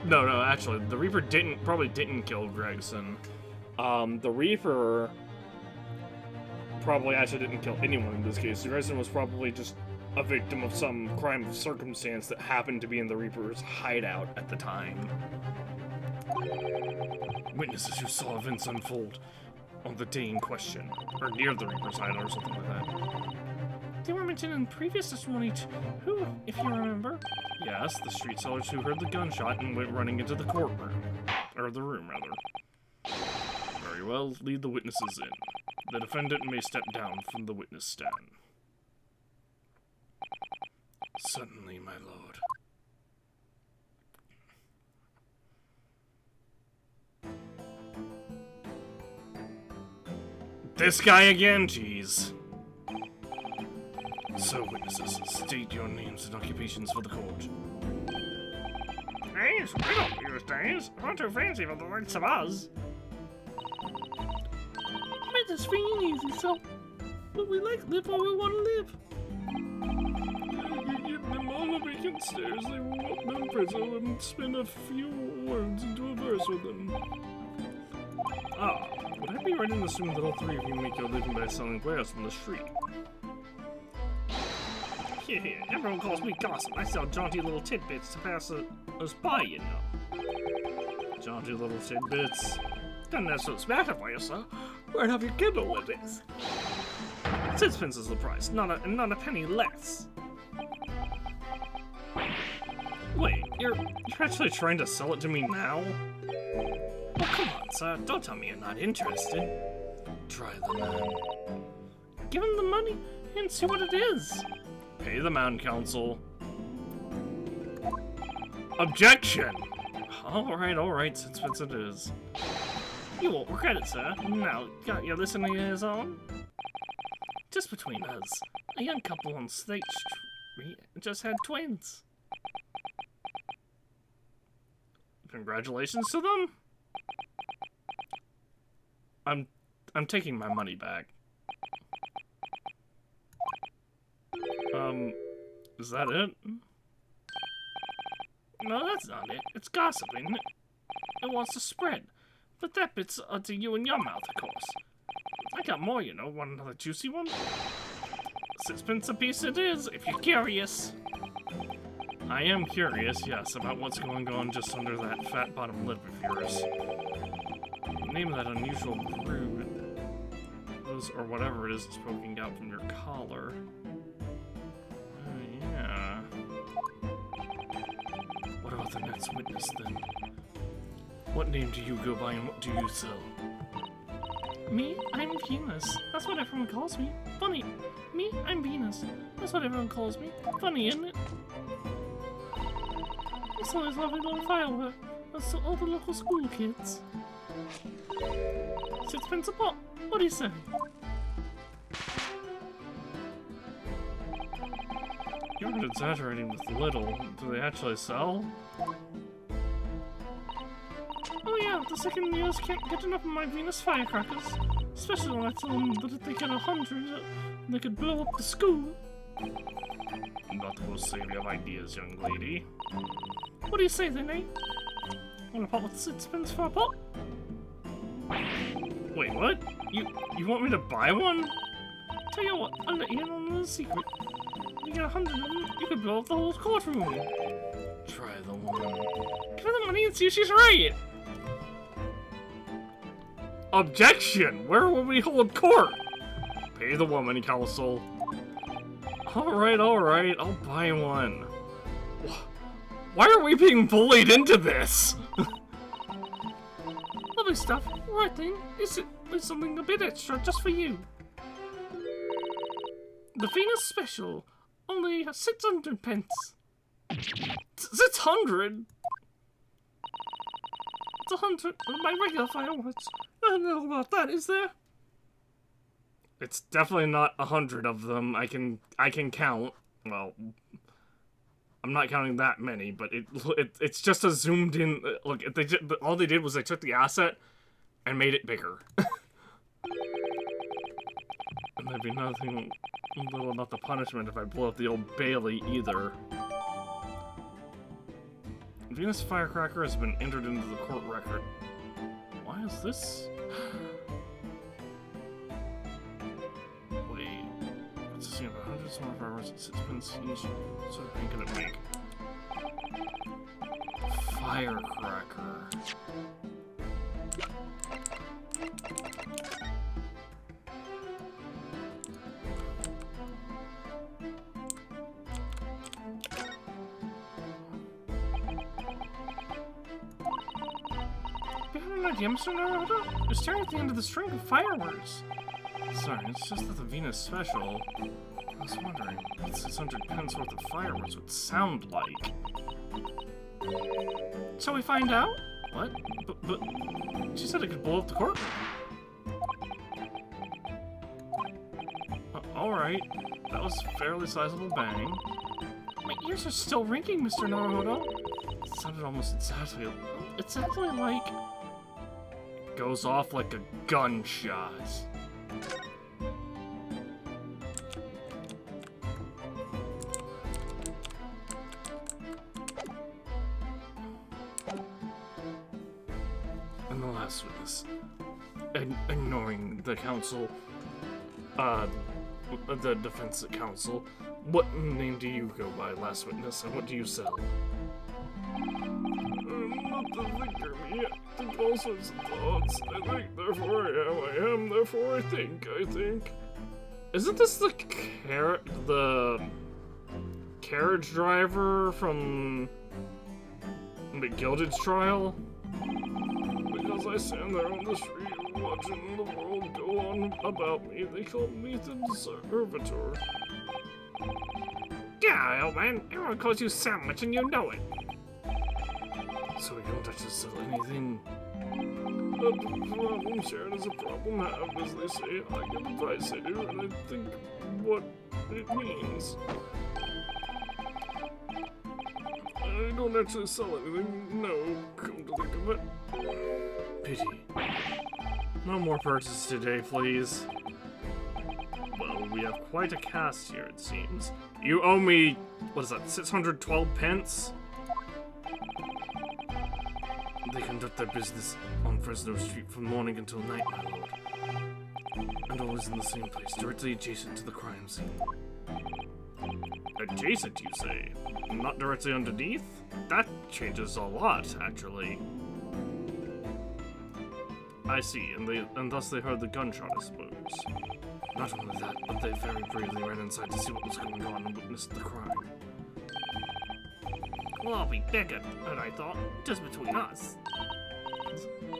no, actually, the Reaper probably didn't kill Gregson. The Reaper probably actually didn't kill anyone in this case. Gregson was probably just a victim of some crime of circumstance that happened to be in the Reaper's hideout at the time. Witnesses who saw events unfold on the day in question, or near the Reaper's hideout or something like that. They were mentioned in previous testimony who, if you remember? Yes, the street sellers who heard the gunshot and went running into the courtroom. Or the room, rather. Very well, lead the witnesses in. The defendant may step down from the witness stand. Certainly, my lord. This guy again? Jeez. So, witnesses, state your names and occupations for the court. Names? We don't use names. We're too fancy for the likes of us. Made this free and easy, so... But we live where we want to live. We give them all the vacant stairs they want them prisoner and spin a few words into a verse with them. Ah, would I be right in assuming that all three of you make your living by selling wares on the street? Here, everyone calls me gossip. I sell jaunty little tidbits to pass us by, you know. Jaunty little tidbits. Doesn't necessarily matter for you, sir. Where'd have your Kindle with this? 6 is the price, not a penny less. Wait, you're actually trying to sell it to me now? Oh, come on, sir. Don't tell me you're not interested. Try the man. Give him the money and see what it is. Pay the man, counsel. Objection! Alright, 6 it is. You won't regret it, sir. Now, got your listening ears on? Just between us, a young couple on State Street just had twins. Congratulations to them? I'm taking my money back. Is that it? No, that's not it. It's gossiping. It wants to spread. But that bit's to you and your mouth, of course. I got more, you know. Want another juicy one? 6 a piece it is, if you're curious. I am curious, yes, about what's going on just under that fat bottom lip of yours. The name of that unusual brood, or whatever it is that's poking out from your collar. Yeah. What about the next witness, then? What name do you go by and what do you sell? Me? I'm Venus. That's what everyone calls me. Funny. Me? I'm Venus. That's what everyone calls me. Funny, isn't it? It's always lovely little firework. That's to all the local school kids. 6 a pop. What do you say? You're exaggerating with little. Do they actually sell? Oh yeah, the second years can't get enough of my Venus firecrackers. Especially when I tell them that if they get 100, they could blow up the school. Not the most savvy of ideas, young lady. What do you say then, eh? Want a pot with 6 pence for a pot? Wait, what? You want me to buy one? Tell you what, I'll let you in on a little secret. If you get 100 of them, you could blow up the whole courtroom. Try the woman. Give her the money and see if she's right. Objection! Where will we hold court? Pay the woman, counsel. Alright, I'll buy one. Why are we being bullied into this? Lovely stuff. Right then, there's something a bit extra just for you. The Venus Special. Only 600 pence. 600? It's 100 of my regular fireworks. I don't know about that, is there? It's definitely not 100 of them. I can count. Well, I'm not counting that many, but it's just a zoomed in. Look, all they did was they took the asset and made it bigger. And there'd be nothing little about the punishment if I blow up the old Bailey either. Venus Firecracker has been entered into the court record. Why is this? Wait, what's this thing about 100 small fireworks and 6 pence each? What sort of thing can it make? Firecracker. Mr. Naruto? You're staring at the end of the string of fireworks. Sorry, it's just that the Venus Special. I was wondering what 600 pence worth of fireworks would sound like. Shall we find out? What? But she said it could blow up the courtroom. Alright, that was a fairly sizable bang. My ears are still ringing, Mr. Naruto. It sounded almost exactly like... Goes off like a gunshot. And the last witness. Ignoring the counsel, the defense counsel, what name do you go by, last witness, and what do you sell? I'm not the victim yet. I think all sorts of thoughts. I think, therefore I am, therefore I think. Isn't this the carriage driver from the Gilded's trial? Because I stand there on the street watching the world go on about me, they call me the servitor. Yeah, old man, everyone calls you sandwich and you know it. So we don't actually sell anything. A problem shared is a problem have, as they say. I give advice I do, and I think what it means. I don't actually sell anything, no, come to think of it. Pity. No more purchases today, please. Well, we have quite a cast here, it seems. You owe me, what is that, 612 pence? They conduct their business on Fresno Street from morning until night, my lord. And always in the same place, directly adjacent to the crime scene. Adjacent, you say? Not directly underneath? That changes a lot, actually. I see, and thus they heard the gunshot, I suppose. Not only that, but they very bravely ran inside to see what was going on and witnessed the crime. Well, I'll be bigger than I thought, just between us.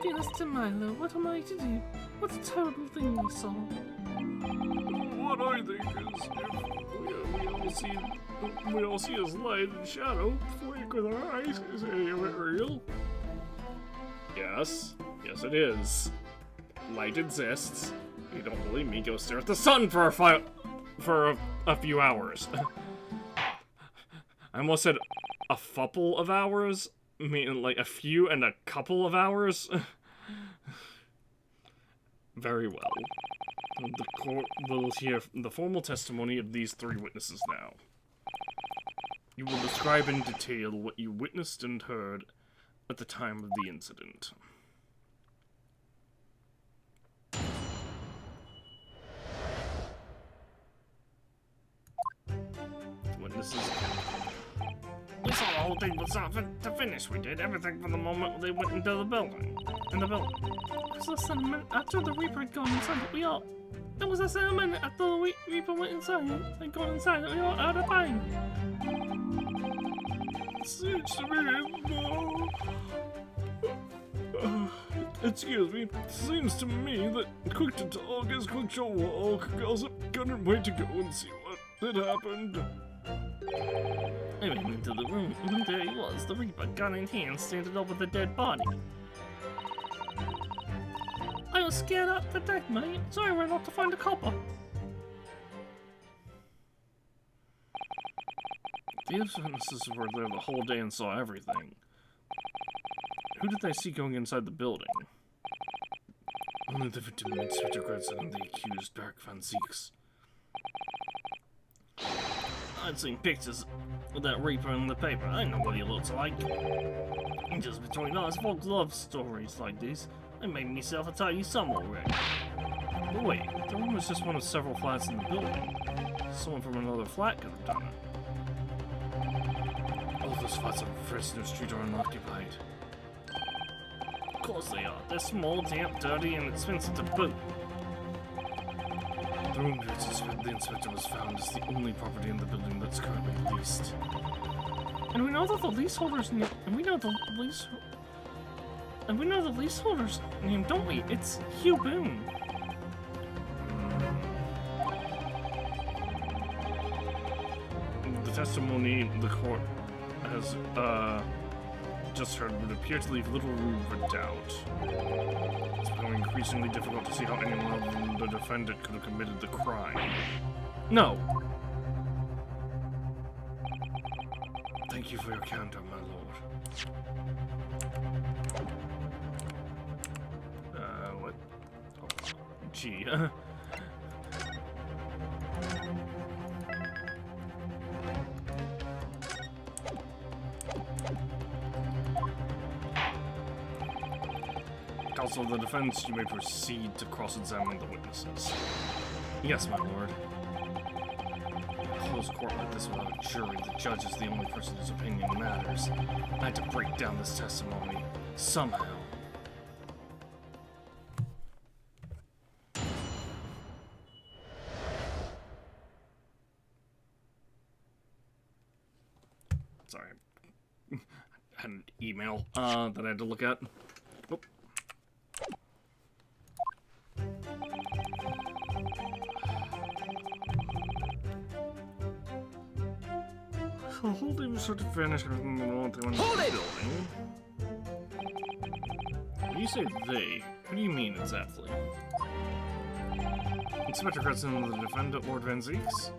Venus de Milo, what am I to do? What a terrible thing we saw. What I think is, if we all see his light and shadow, blink with our eyes, is any of it real? Yes it is. Light exists. If you don't believe me, go stare at the sun for a few hours. I almost said a couple of hours, meaning like a few and a couple of hours. Very well. The court will hear the formal testimony of these 3 witnesses now. You will describe in detail what you witnessed and heard at the time of the incident. Witnesses. We saw the whole thing from start to finish. We did everything from the moment they went into the building. It was less than a minute after the Reaper had gone inside that we all... It was less than a minute after the Reaper went inside and gone inside that we all out of time. Seems to me... excuse me. Seems to me that quick to talk is quick to walk. Gossip couldn't wait to go and see what had happened. I went into the room, and there he was, the Reaper, gun in hand, standing over the dead body. I was scared out to death, mate, so I ran off to find a copper. These witnesses were there the whole day and saw everything. Who did they see going inside the building? Only the victim, Inspector Gregson, and the accused, Dark Van Zeeks. I'd seen pictures of that Reaper in the paper. I know what he looks like. And just between us, folks love stories like this. I made myself a tiny sum already. But wait, the room was just one of several flats in the building. Someone from another flat could have done it. All those flats on Fresno Street are unoccupied. Of course they are. They're small, damp, dirty, and expensive to boot. The room where the inspector was found is the only property in the building that's currently leased. And we know that the leaseholders name, we know the leaseholder's name, don't we? It's Hugh Boone. The testimony the court has just heard would appear to leave little room for doubt. It's becoming increasingly difficult to see how anyone other than the defendant could have committed the crime. No! Thank you for your candor, my lord. What? Oh, gee. Counsel of the defense, you may proceed to cross-examine the witnesses. Yes, my lord. In a closed court like this without a jury, the judge is the only person whose opinion matters. I had to break down this testimony. Somehow. Sorry. I had an email that I had to look at. Oh. The whole thing was sort of finished within the moment they went into the building. When you say they, who do you mean exactly? Inspector Gregson and the defendant, Lord Van Zeeks?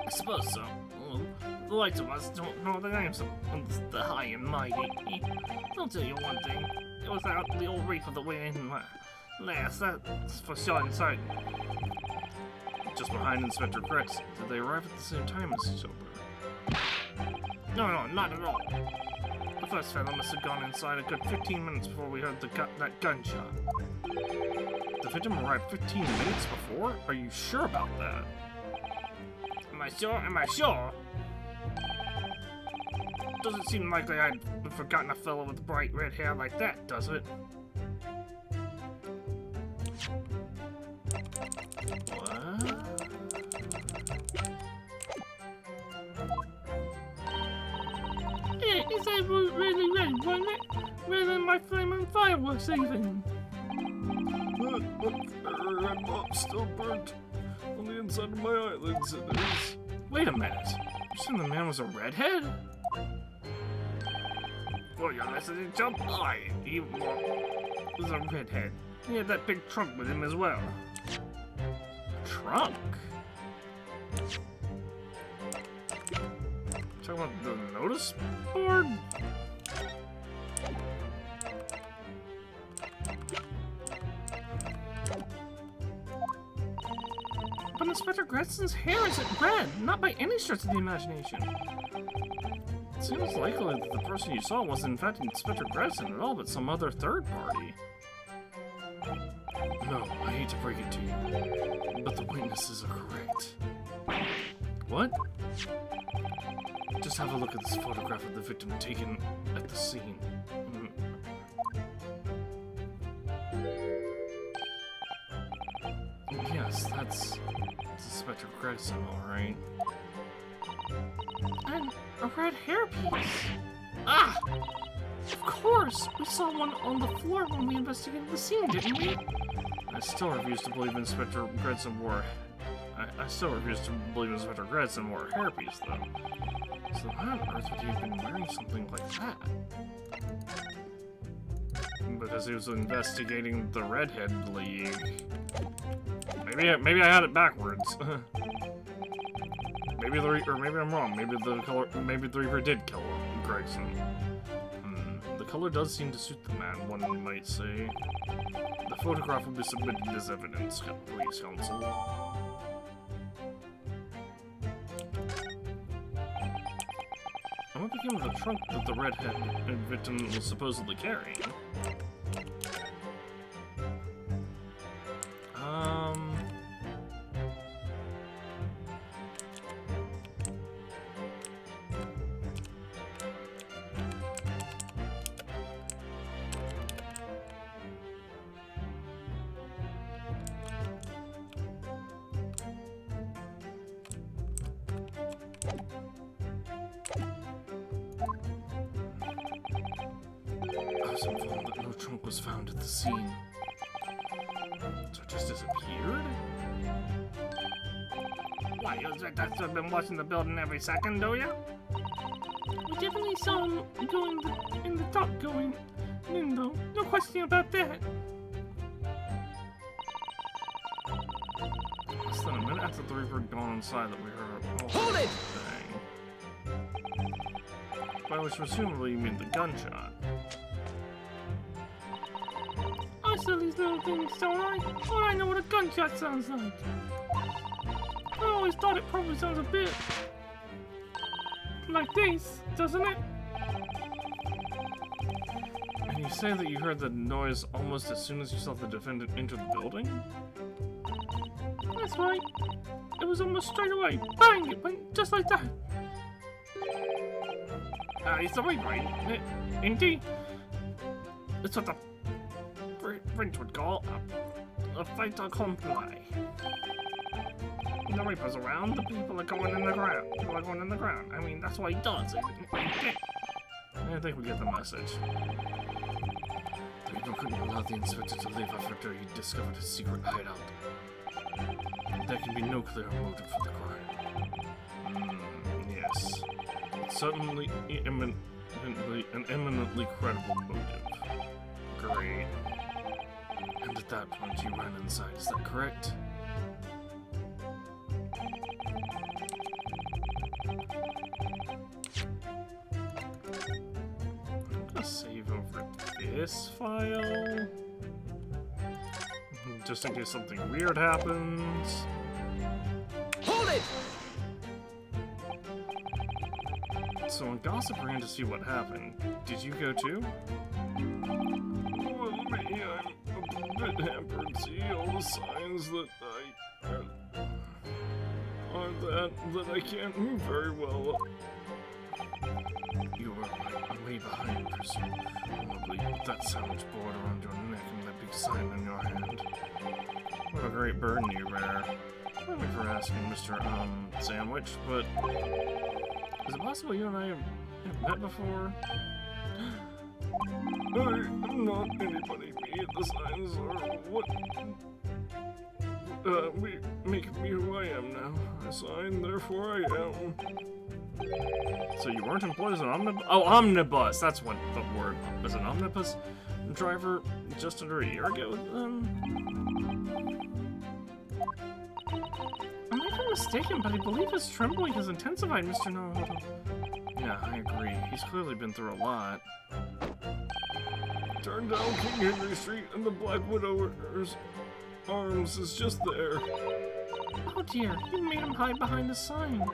I suppose so. Well, the likes of us don't know the names of the high and mighty. I'll tell you one thing. It was out the old Reaper that went in last, that's for sure and certain. Just behind Inspector Gregson. Did they arrive at the same time as each other? No, not at all. The first fellow must have gone inside a good 15 minutes before we heard that gunshot. The victim arrived 15 minutes before? Are you sure about that? Am I sure? Am I sure? Doesn't seem likely I'd have forgotten a fellow with bright red hair like that, does it? What? Yeah, is that really red, wasn't it? Redder than my flaming fireworks even. But red mop still burnt on the inside of my eyelids, it is. Wait a minute. You said the man was a redhead? Well, you're listening to Jump Eye. He was a redhead. He had that big trunk with him as well. Trunk? Talking about the notice board? But Inspector Gredson's hair isn't red, not by any stretch of the imagination. It seems likely that the person you saw wasn't in fact Inspector Gredson at all, but some other third party. No, I hate to break it to you, but the witnesses are correct. What? Just have a look at this photograph of the victim taken at the scene. Yes, that's Inspector Gredson, alright. And a red hairpiece. Ah! Of course! We saw one on the floor when we investigated the scene, didn't we? I still refuse to believe Inspector Gredson wore... I still refuse to believe Inspector Gredson wore a hairpiece, though. So why on earth would he have been wearing something like that? Because he was investigating the Redhead League. Maybe I had it backwards. Maybe I'm wrong. Maybe the Reaper did kill Gregson. The color does seem to suit the man, one might say. The photograph will be submitted as evidence, Police Council. And what became of the trunk that the redhead victim was supposedly carrying? I was informed that no trunk was found at the scene. So it just disappeared? Why, you expect us to have been watching the building every second, do you? We definitely saw him going in the top going in, though. No question about that. Less than a minute after the Reaper had gone inside that we heard a Hold it! bang. By which presumably you mean the gunshot. I saw these little things, don't I? Oh, I know what a gunshot sounds like. I always thought it probably sounds a bit like this, doesn't it? And you say that you heard the noise almost as soon as you saw the defendant enter the building? That's right. It was almost straight away. Bang! It went just like that. It's the right. Indeed. It's what the French would call a fait accompli. The Reaper's around, the people are going in the ground. I mean, that's what he does. I think we get the message. The Reaper couldn't allow the inspector to leave after he discovered his secret hideout. There can be no clear motive for the crime. Yes. It's certainly an eminently credible motive. Great. And at that point, you ran inside, is that correct? I'm gonna save over this file. Just in case something weird happens. Hold it! So when Gossip ran to see what happened, did you go too? Well, me, I'm a bit hampered. See all the signs that that I can't move very well. You were right. I'm way behind, presumably, with that sandwich board around your neck and that big sign in your hand. What a great burden you bear. Sorry for asking, Mr. Sandwich, but is it possible you and I have met before? I'm not anybody. Me, the signs are what make me who I am now. I sign, therefore I am. So you weren't employed as an omnibus? Oh, omnibus! That's what the word is. An omnibus driver just under a year ago? I might be mistaken, but I believe his trembling has intensified, Mr. Naruto. Yeah, I agree. He's clearly been through a lot. Turn down King Henry Street and the Black Widow's arms is just there. Oh dear, you made him hide behind the sign.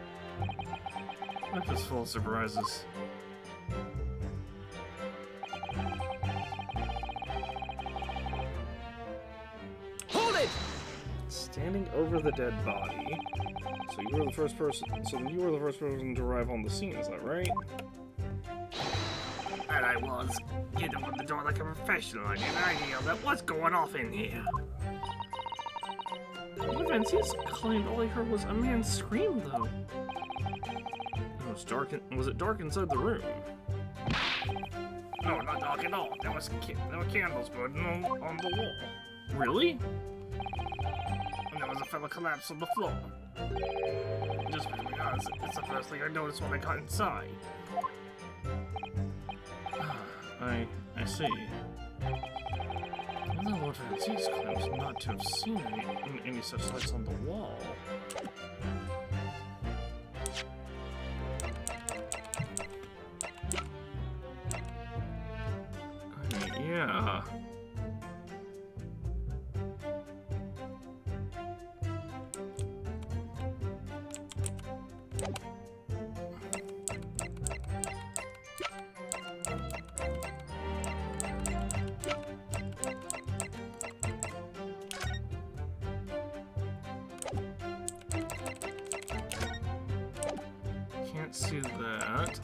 Life is full of surprises. Hold it! Standing over the dead body. So you were the first person. So you were the first person to arrive on the scene. Is that right? And I was. You opened the door like a professional. I had an idea that what's going off in here. Vincius claimed all he heard was a man scream, though. It was dark. Was it dark inside the room? No, not dark at all. There were candles burning on the wall. Really? And there was a fellow collapsed on the floor. Just between us, it's the first thing I noticed when I got inside. I see. Although Lord Vincius claims not to have seen any such lights on the wall. Yeah. Can't see that.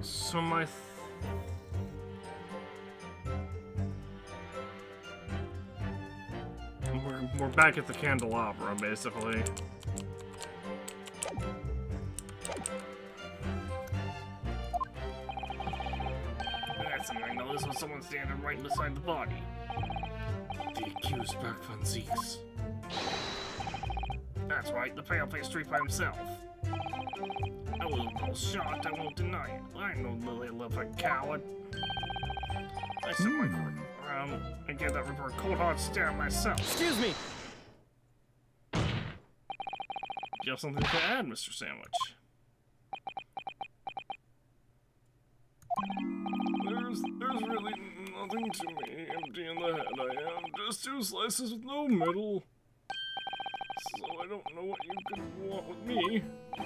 So my we're back at the candelabra, basically. That's something I noticed was someone standing right beside the body. The accused back von Zeeks. That's right, the pale-faced street by himself. I was a little shocked, I won't deny it. I know Lily love a coward. I sent my court around and gave that report a cold hard stare myself. Excuse me! You have something to add, Mr. Sandwich? There's really nothing to me. Empty in the head I am. Just 2 slices with no middle. So I don't know what you could want with me. I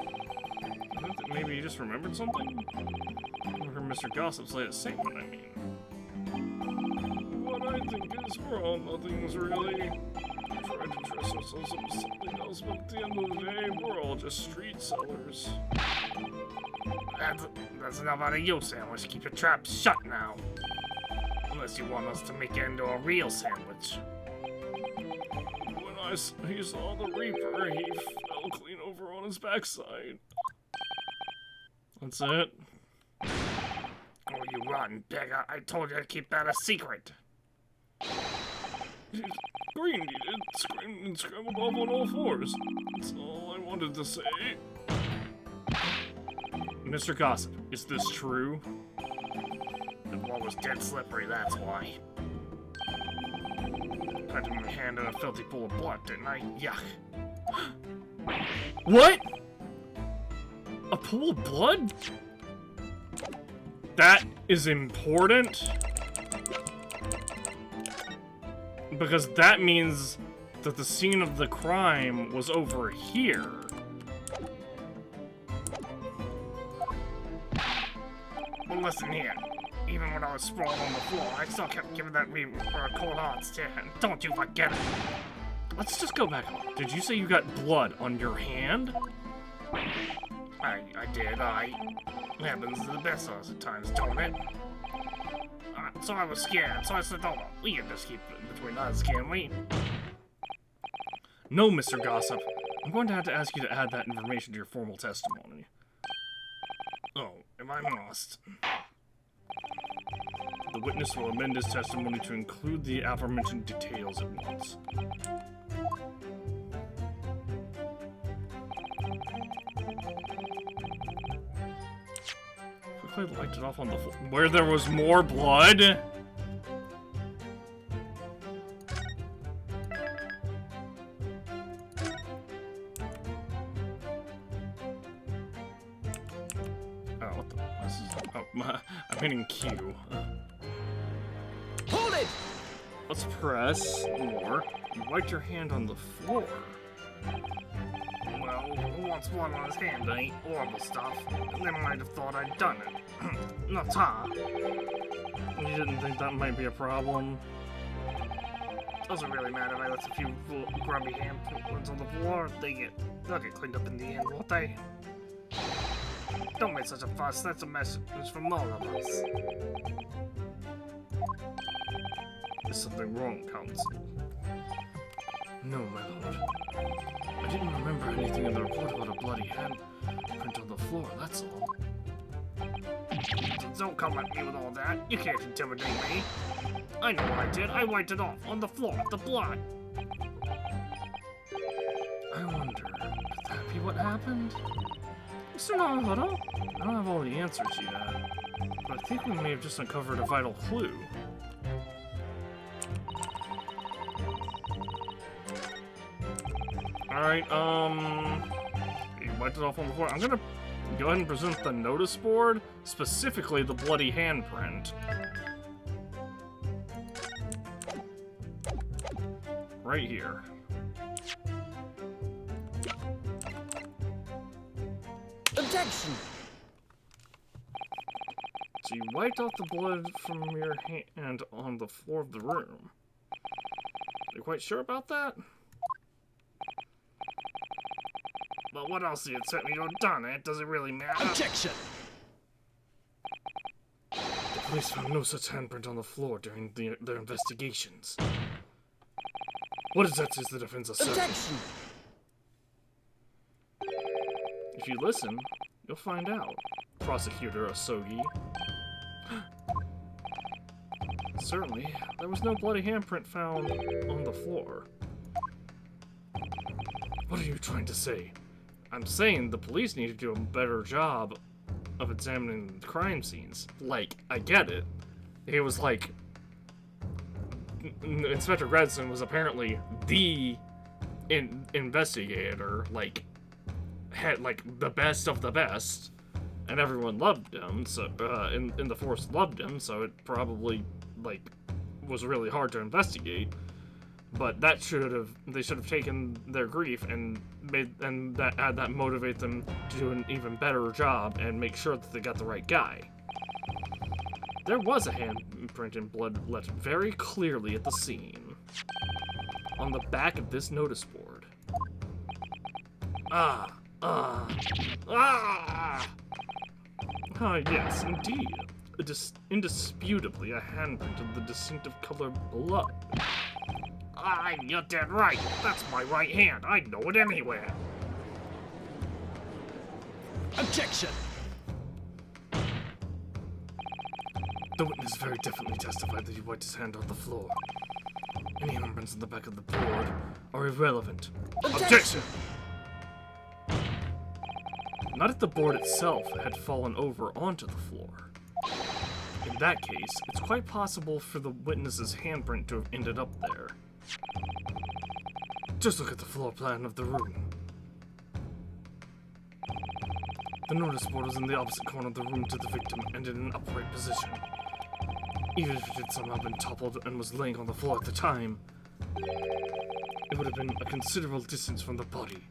think that maybe you just remembered something? Or Mr. Gossip's latest statement, I mean. What I think is we're all nothings really. We try to dress ourselves up as something else, but at the end of the day, we're all just street sellers. That's enough out of you, Sandwich. Keep your trap shut now. Unless you want us to make it into a real sandwich. When he saw the Reaper, he fell clean over on his backside. That's it? Oh, you rotten beggar. I told you to keep that a secret. He screamed, he did. Screamed and scrambled off on all fours. That's all I wanted to say. Mr. Gossip, is this true? The wall was dead slippery, that's why. Put my hand in a filthy pool of blood, didn't I? Yuck. What? A pool of blood? That is important. Because that means that the scene of the crime was over here. Well, listen here. Even when I was sprawled on the floor, I still kept giving that Reaper a cold hard stare. Don't you forget it. Let's just go back on. Did you say you got blood on your hand? I did. It happens to the best of us at times, don't it? So I was scared, so I said, hold on, we can just keep it between us, can't we? No, Mr. Gossip. I'm going to have to ask you to add that information to your formal testimony. Oh, am I lost? The witness will amend his testimony to include the aforementioned details at once. Quickly lighted it off on the floor. Where there was more blood? Oh, what the? This is. Oh, I'm hitting Q. Hold it! Let's press more. You wipe your hand on the floor. Well, who wants blood on his hand? It ain't horrible stuff. They might have thought I'd done it. Nata. You didn't think that might be a problem? Doesn't really matter if I left a few grubby handprints on the floor. They'll get cleaned up in the end, won't they? Don't make such a fuss. That's a message from all of us. Is something wrong, Counsel? No, my lord. I didn't remember anything in the report about a bloody handprint on the floor, that's all. Don't come at me with all that. You can't intimidate me. I know what I did. I wiped it off on the floor, the blood. I wonder, could that be what happened? Mr. Naruto, I don't have all the answers yet, but I think we may have just uncovered a vital clue. Alright, you wiped it off on the floor. I'm gonna go ahead and present the notice board, specifically the bloody handprint. Right here. Objection! So you wiped off the blood from your hand on the floor of the room. Are you quite sure about that? Well, what else do you expect me to have done? It doesn't really matter. Objection! The police found no such handprint on the floor during their investigations. What exactly is the defense asserting? Objection! If you listen, you'll find out, Prosecutor Asogi. Certainly, there was no bloody handprint found on the floor. What are you trying to say? I'm saying the police need to do a better job of examining the crime scenes. Like, I get it. It was like... Inspector Gredson was apparently the investigator, like, had, like, the best of the best, and everyone loved him, so, in the force loved him, so it probably, like, was really hard to investigate. But that they should have taken their grief and had that motivate them to do an even better job and make sure that they got the right guy. There was a handprint in blood left very clearly at the scene. On the back of this notice board. Ah, yes, indeed. Indisputably a handprint of the distinctive color blood. You're dead right. That's my right hand. I'd know it anywhere. Objection! The witness very definitely testified that he wiped his hand on the floor. Any handprints on the back of the board are irrelevant. Objection! Not if the board itself had fallen over onto the floor. In that case, it's quite possible for the witness's handprint to have ended up there. Just look at the floor plan of the room. The notice board was in the opposite corner of the room to the victim and in an upright position. Even if it had somehow been toppled and was laying on the floor at the time, it would have been a considerable distance from the body.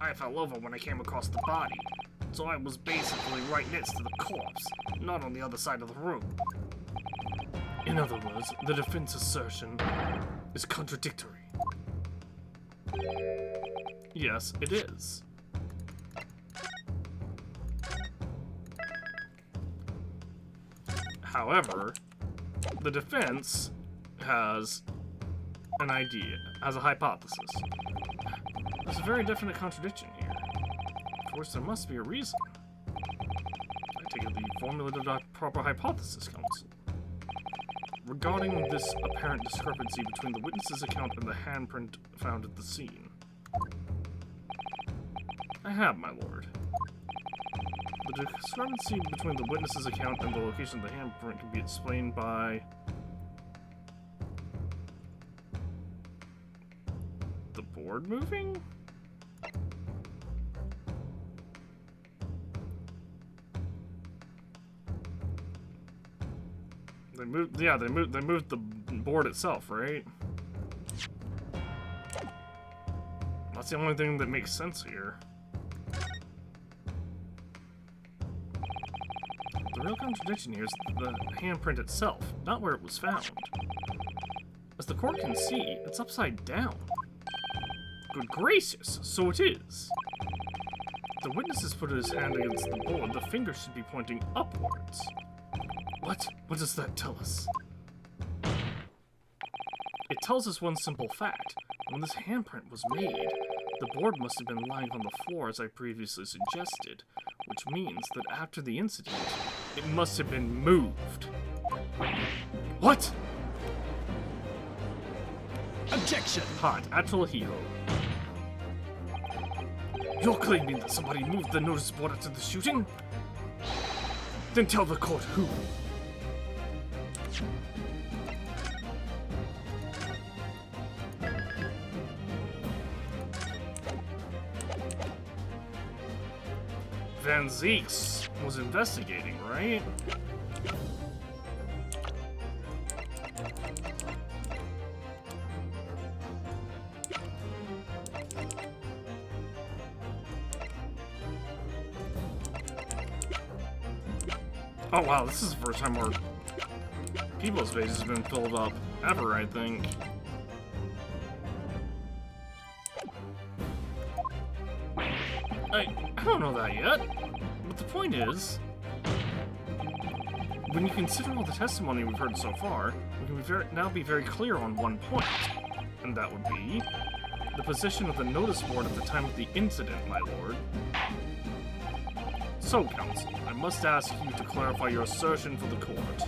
I fell over when I came across the body, so I was basically right next to the corpse, not on the other side of the room. In other words, the defense assertion is contradictory. Yes, it is. However, the defense has an idea, has a hypothesis. There's a very definite contradiction here. Of course, there must be a reason. I take it the formulated a proper hypothesis, Counsel. Regarding this apparent discrepancy between the witness's account and the handprint found at the scene. I have, my lord. The discrepancy between the witness's account and the location of the handprint can be explained by the board moving? They moved. Yeah, they moved the board itself, right? That's the only thing that makes sense here. The real contradiction here is the handprint itself, not where it was found. As the court can see, it's upside down. Good gracious, so it is. The witness has put his hand against the board. The finger should be pointing upwards. What? What does that tell us? It tells us one simple fact. When this handprint was made, the board must have been lying on the floor as I previously suggested, which means that after the incident, it must have been moved. What? Objection! Hot, actual hero. You're claiming that somebody moved the notice board after the shooting? Then tell the court who. Van Zeeks was investigating, right? Oh wow, this is the first time where people's faces have been filled up ever, I think. I don't know that yet, but the point is, when you consider all the testimony we've heard so far, we can now be very clear on one point, and that would be the position of the notice board at the time of the incident, my lord. So, counsel, I must ask you to clarify your assertion for the court.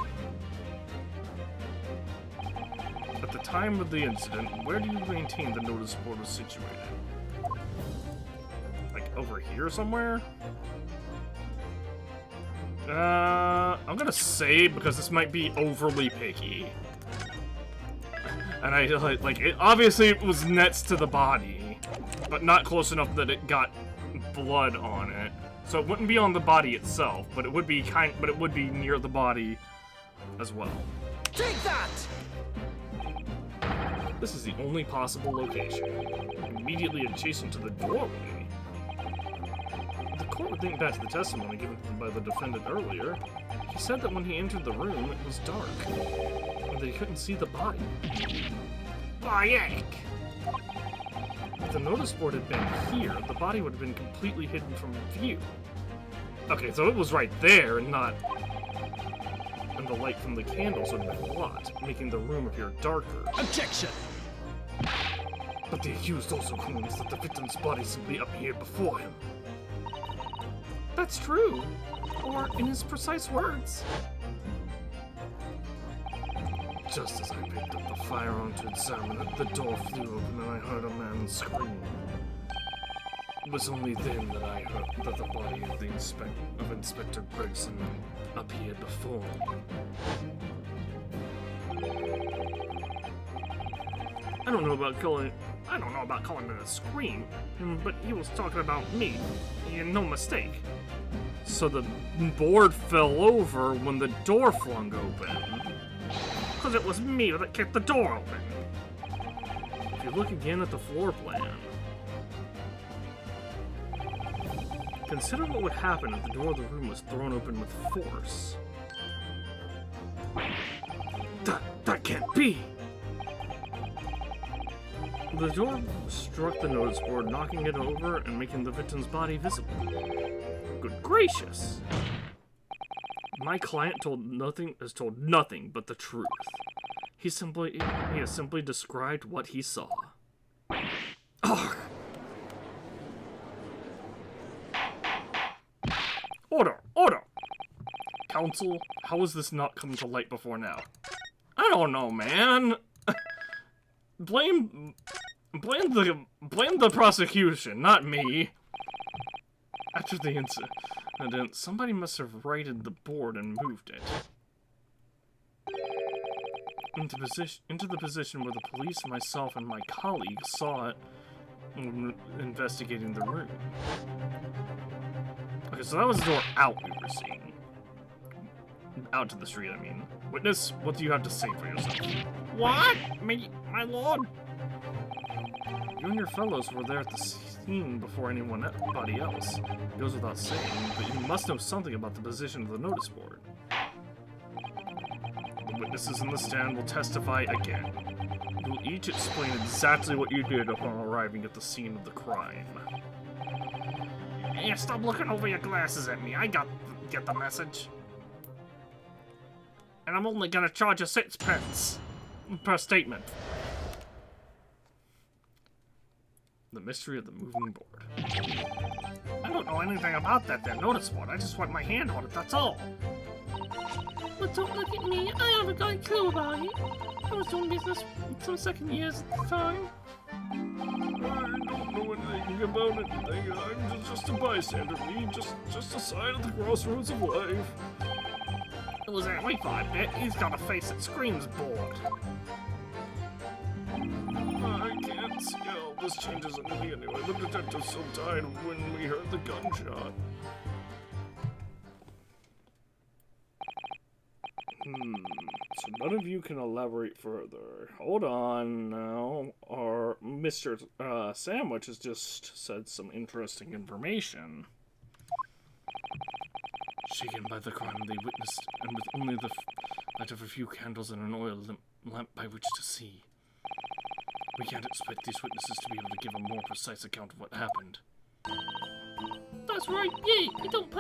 At the time of the incident, where do you maintain the notice board was situated? Like, over here somewhere? I'm gonna say, because this might be overly picky. And I, like, it obviously was next to the body, but not close enough that it got blood on it. So it wouldn't be on the body itself, but it would be near the body as well. Take that! This is the only possible location. Immediately adjacent to the doorway. The court would think back to the testimony given by the defendant earlier. He said that when he entered the room, it was dark, and that he couldn't see the body. Bayek! If the notice board had been here, the body would have been completely hidden from view. Okay, so it was right there and not... And the light from the candles would have been blocked, making the room appear darker. Objection! But the accused also claims that the victim's body simply appeared before him. That's true. Or in his precise words. Just as I picked up the firearm to examine it, the door flew open and I heard a man scream. It was only then that I heard that the body of Inspector Gregson appeared before me. I don't know about calling it a scream, but he was talking about me. No mistake. So the board fell over when the door flung open. Because it was me that kicked the door open. If you look again at the floor plan, consider what would happen if the door of the room was thrown open with force. That can't be! The door struck the notice board, knocking it over and making the victim's body visible. Good gracious! My client has told nothing but the truth. He has simply described what he saw. Ugh. Order! Order! Counsel, how has this not come to light before now? I don't know, man. Blame the prosecution, not me. After the incident, somebody must have righted the board and moved it into the position where the police, myself, and my colleagues saw it when investigating the room. Okay, so that was the door out we were seeing. Out to the street, I mean. Witness, what do you have to say for yourself? What? My lord? You and your fellows were there at the scene before anybody else. It goes without saying, but you must know something about the position of the notice board. The witnesses in the stand will testify again. You will each explain exactly what you did upon arriving at the scene of the crime. Yeah, stop looking over your glasses at me. I get the message. And I'm only gonna charge you 6 pence per statement. The mystery of the moving board. I don't know anything about that there notice board. I just want my hand on it, that's all. But don't look at me. I haven't got a clue about it. I was doing business some second years at the time. I don't know anything about it. I'm just a bystander. Me, just a sign at the crossroads of life. It was at me 5-bit. He's got a face that screams bored. I can't see how this changes anything anyway. The detective's so tired when we heard the gunshot. So none of you can elaborate further. Hold on now. Our Mr. Sandwich has just said some interesting information. Shaken by the crime they witnessed, and with only the light of a few candles and an oil lamp by which to see. We can't expect these witnesses to be able to give a more precise account of what happened. That's right. Yeah, you don't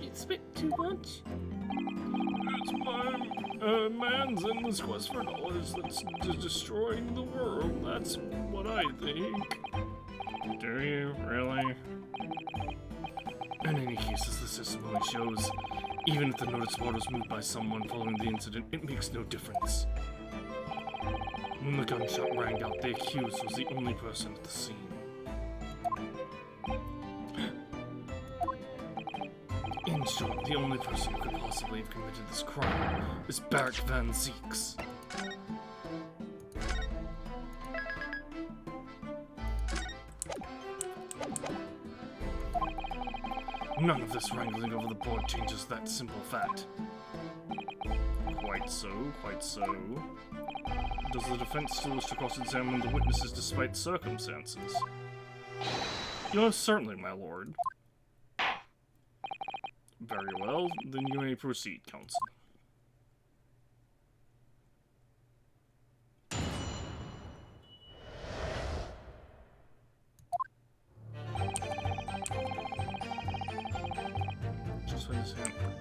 expect too much. It's my man's endless quest for knowledge that's destroying the world. That's what I think. Do you, really? In any case, as the testimony shows, even if the notice board was moved by someone following the incident, it makes no difference. When the gunshot rang out, the accused was the only person at the scene. In short, the only person who could possibly have committed this crime is Barrett Van Zeeks. None of this wrangling over the board changes that simple fact. Quite so, quite so. Does the defense still wish to cross-examine the witnesses despite circumstances? Most certainly, my lord. Very well, then you may proceed, counsel.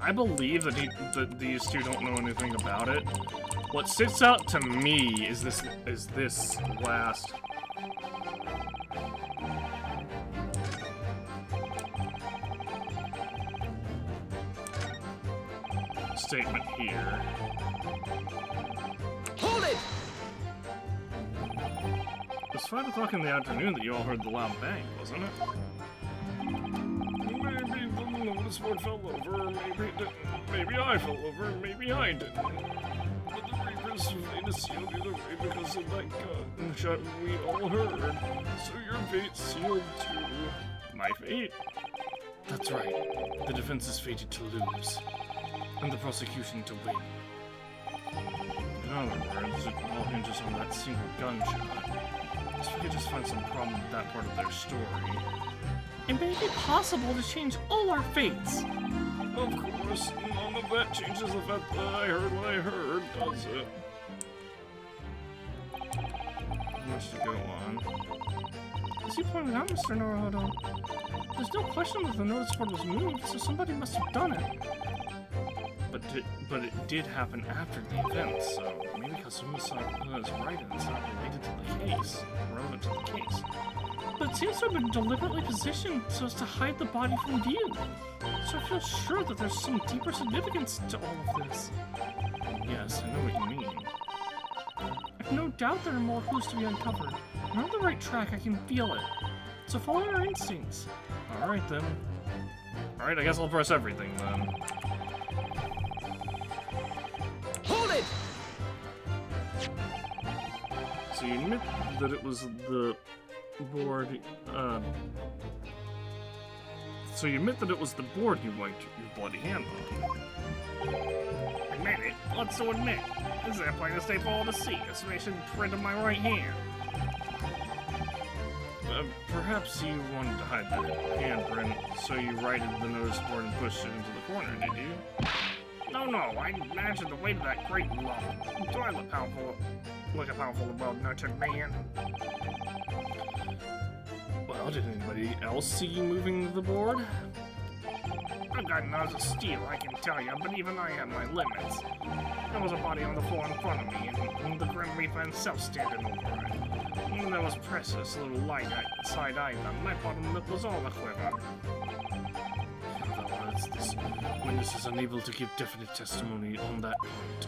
I believe that these two don't know anything about it. What sticks out to me is this last statement here. Hold it! It was 5 o'clock in the afternoon that you all heard the loud bang, wasn't it? Maybe the notice board fell over, maybe it didn't. Maybe I fell over, maybe I didn't. But the Reaper's fate is sealed either way because of that gunshot we all heard. So your fate's sealed too. My fate? That's right. The defense is fated to lose, and the prosecution to win. In other words, it all hinges on that single gunshot. So we could just find some problem with that part of their story. It may be possible to change all our fates. Of course, none of that changes the fact that I heard what I heard, does it? Much to go on. As you pointed out, Mr. Naruto, there's no question that the notice board was moved, so somebody must have done it. But it did happen after the event, so maybe Kazuma is right and it's not related to the case, relevant to the case. But it seems to have been deliberately positioned so as to hide the body from view. So I feel sure that there's some deeper significance to all of this. Yes, I know what you mean. I've no doubt there are more clues to be uncovered. We're on the right track, I can feel it. So follow our instincts. Alright then. Alright, I guess I'll press everything then. Hold it! So you admit that it was the board, So you admit that it was the board you wiped your bloody hand on? Admit it? What's to admit? This is a plain as day for all to see. A sufficient print of my right hand. Perhaps you wanted to hide the handprint, so you righted the notice board and pushed it into the corner, did you? No, I imagine the weight of that great lump. Do I look powerful, like a powerful and well-nurtured man? Well, did anybody else see you moving the board? I've got nerves of steel, I can tell you, but even I have my limits. There was a body on the floor in front of me, and the Grim Reaper himself standing over it. And there was Precious, a little light side-eye, and my bottom lip was all a quiver. This witness is unable to give definite testimony on that point.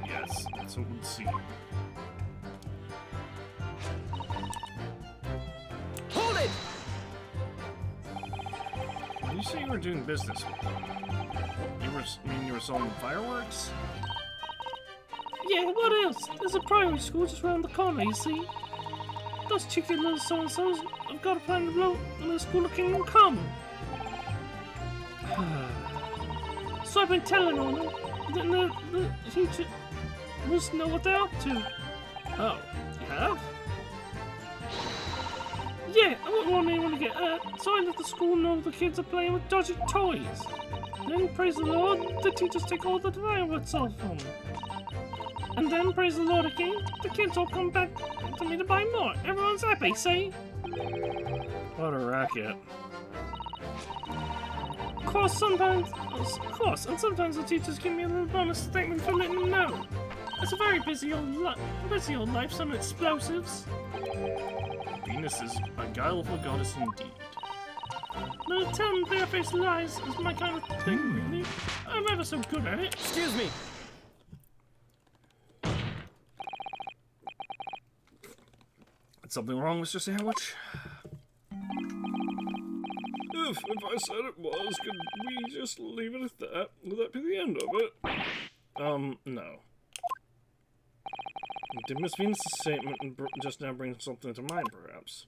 Yes, so it would seem. Hold it! When you say you were doing business with them, you were selling fireworks? Yeah, what else? There's a primary school just around the corner, you see? Those cheeky little so-and-sos have got a plan to blow when the school of Kingdom Come. So I've been telling on them that the teacher must know what they're up to. Oh, you have? Yeah, I wouldn't want anyone to get hurt, so I let the school know the kids are playing with dodgy toys. Then, praise the Lord, the teachers take all the fireworks off them. And then, praise the Lord again, the kids all come back to me to buy more. Everyone's happy, see? What a racket. Of course, and sometimes the teachers give me a little bonus statement for letting them know. It's a very busy old life, some explosives. Venus is a guileful goddess indeed. No, telling barefaced lies is my kind of thing, really. I'm ever so good at it. Excuse me. Something wrong, Mr. Sandwich? If I said it was, could we just leave it at that? Would that be the end of it? No. Did Miss Venus' statement just now bring something to mind, perhaps?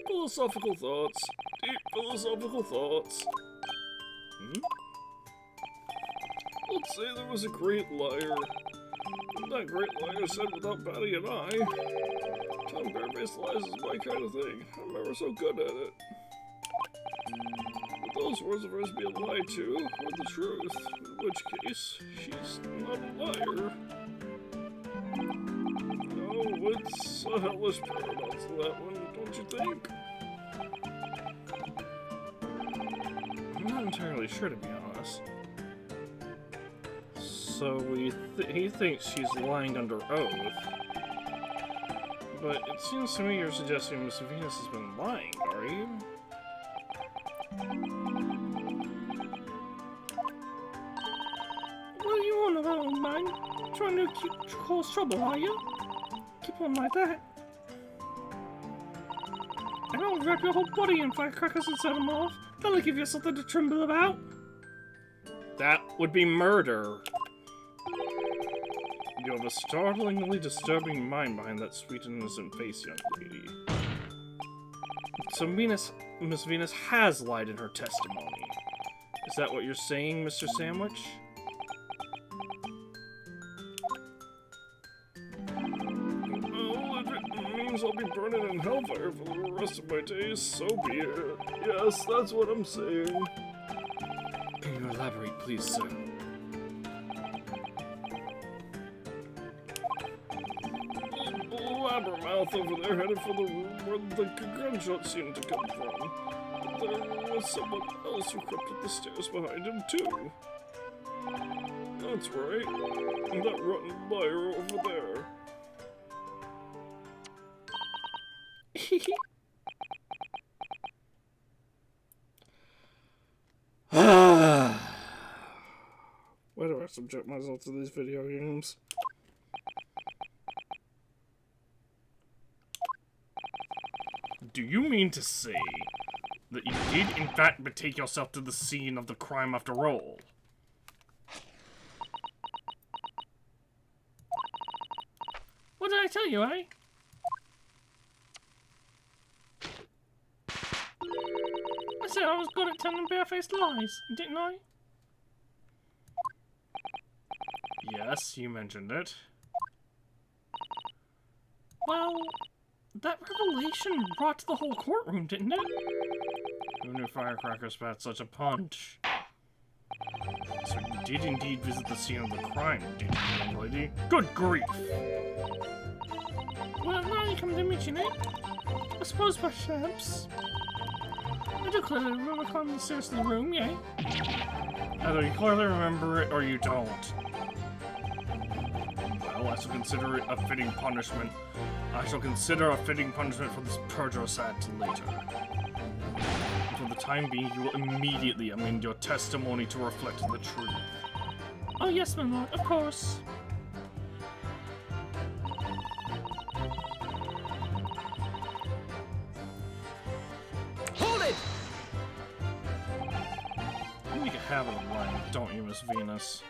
Philosophical thoughts. Deep philosophical thoughts. Let's say there was a great liar. And that great liar said without batting an eye, telling barefaced lies is my kind of thing. I'm ever so good at it. But those words of hers being lied to are the truth, in which case, she's not a liar. No, it's a hellish paradox, that one, don't you think? I'm not entirely sure, to be honest. So he thinks she's lying under oath. But it seems to me you're suggesting Miss Venus has been lying, are you? What do you want about old man? Trying to cause trouble, are you? Keep on like that. And I'll wrap your whole body in firecrackers and set them off. That'll give you something to tremble about. That would be murder. You have a startlingly disturbing mind behind that sweet and innocent face, young lady. So Miss Venus has lied in her testimony. Is that what you're saying, Mr. Sandwich? Well, if it means I'll be burning in hellfire for the rest of my days, so be it. Yes, that's what I'm saying. Can you elaborate, please, sir? Blabbermouth over there headed for the room where the gunshot seemed to come from. But there was someone else who crept up the stairs behind him, too. That's right. And that rotten liar over there. Why do I subject myself to these video games? Do you mean to say that you did in fact betake yourself to the scene of the crime after all? What did I tell you, eh? telling barefaced lies, didn't I? Yes, you mentioned it. Well, that revelation rocked the whole courtroom, didn't it? Who knew Firecracker spat such a punch? So you did indeed visit the scene of the crime, did you, young lady? Good grief! Well, now you come to mention it. I suppose perhaps. I do clearly remember coming upstairs to the room, yeah? Either you clearly remember it or you don't. Well, I shall consider it a fitting punishment. I shall consider a fitting punishment for this perjurous act later. For the time being, you will immediately amend your testimony to reflect the truth. Oh yes, my lord, of course. Hold it! You make a habit of lying, don't you, Miss Venus?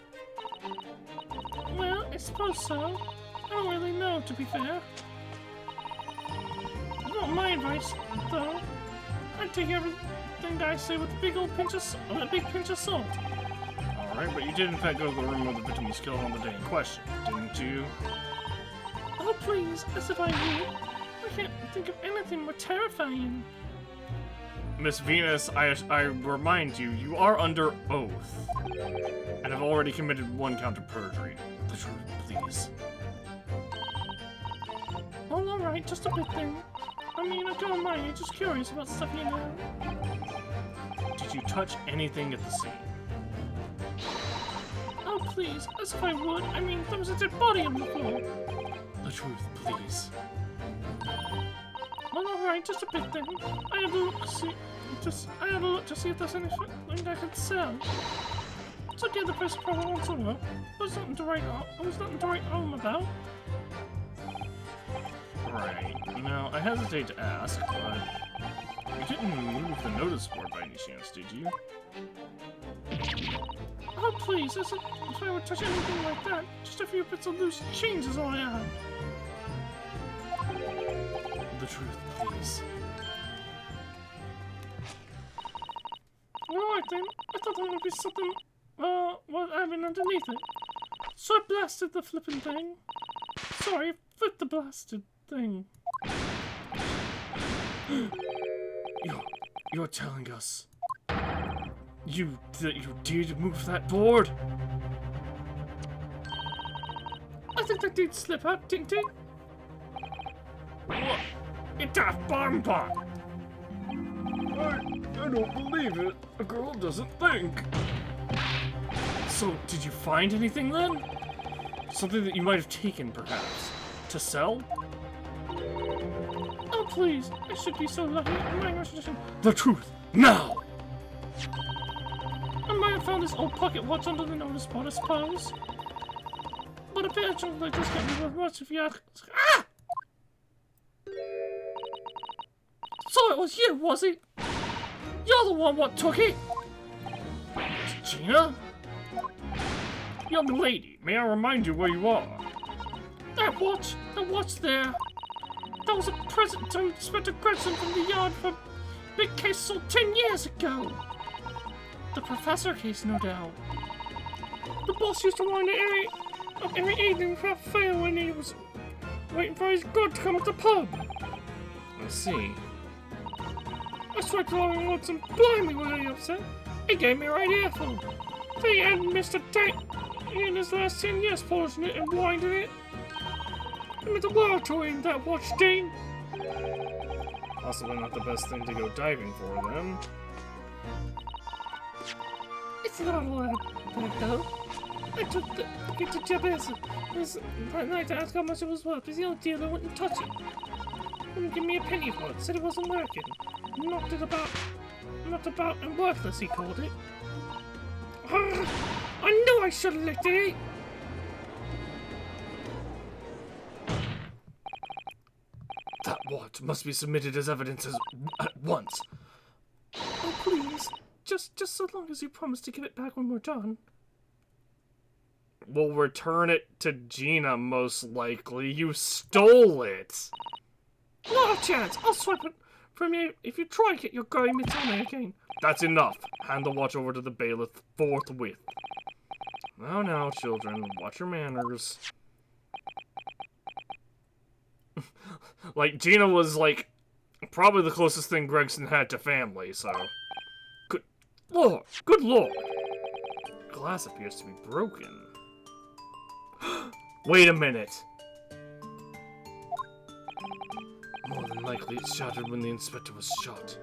Well, I suppose so. I don't really know, to be fair. If you want my advice, though, I'd take everything that I say with a big pinch of salt. Alright, but you did in fact go to the room where the victim was killed on the day in question, didn't you? Oh please, as if I would. I can't think of anything more terrifying. Miss Venus, I remind you, you are under oath, and have already committed one count of perjury. The truth, please. Well, alright, just a bit then. I mean, I don't mind, I'm just curious about stuff you know. Did you touch anything at the scene? Oh please, as if I would. I mean, there was a dead body on the floor. The truth, please. Well, alright, just a bit then. I had a look to see. I had a look to see if there's anything I could sell. So the other place probably wants to work. There's nothing to write home about. Right. Now, I hesitate to ask, but you didn't move the notice board by any chance, did you? Oh please, as if I would touch anything like that. Just a few bits of loose change is all I have. The truth, please. Alright then, I thought there would be something, what happened underneath it. So I blasted the flippin' thing. Sorry, flipped the blasted thing. You're telling us that you did move that board? I think that did slip out, didn't it? What? It's a bonbon! I don't believe it. A girl doesn't think. So, did you find anything then? Something that you might have taken, perhaps? To sell? Oh please, I should be so lucky. My tradition. The truth, now! I might have found this old pocket watch under the notice board, I suppose. But a bit of junk like this can't be worth much if you ask. Ah! So it was you, was it? You're the one what took it! Gina? Young lady, may I remind you where you are? That watch there. That was a present to Inspector Gregson from the yard for a big case sold 10 years ago. The professor case, no doubt. The boss used to wind it up every evening without fail when he was waiting for his god to come to the pub. I see. I swiped along and once and blimey was he upset. He gave me a right earful. They had Mr. Tank in his last 10 years polishing it and winding it. I meant the world to him, that watch, Dean. Possibly not the best thing to go diving for, then. It's not all that though. I took the kid to Jabez that night to ask how much it was worth, but the old dealer wouldn't touch it. Wouldn't give me a penny for it, said it wasn't working. Knocked it about, and worthless, he called it. I knew I should have licked it! That watch must be submitted as evidence at once. Oh, please. Just so long as you promise to give it back when we're done. We'll return it to Gina, most likely. You stole it! Not a chance! I'll swipe it from you if you try get your grey mitts on me again. That's enough. Hand the watch over to the bailiff forthwith. Now, children, watch your manners. Like, Gina was, like, probably the closest thing Gregson had to family, so... Good lord! Good lord! Glass appears to be broken. Wait a minute! More than likely it shattered when the inspector was shot.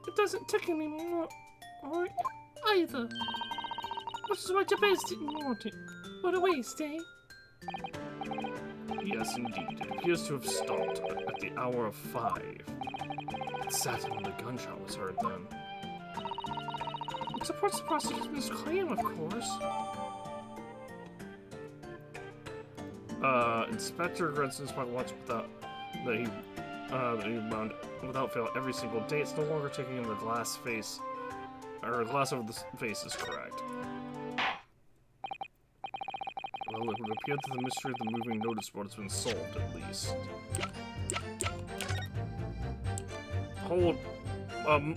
It doesn't tick anymore, or either. Which is why Jabez didn't want it. What a waste, eh? Yes, indeed. It appears to have stopped at the hour of 5. It sat when the gunshot was heard then. It supports the prosecution's claim, of course. Inspector Gregson's watch that he wound without fail every single day. It's no longer taking in the glass face, or glass over the face is correct. Well, it would appear that the mystery of the moving notice board has been solved, at least. Hold,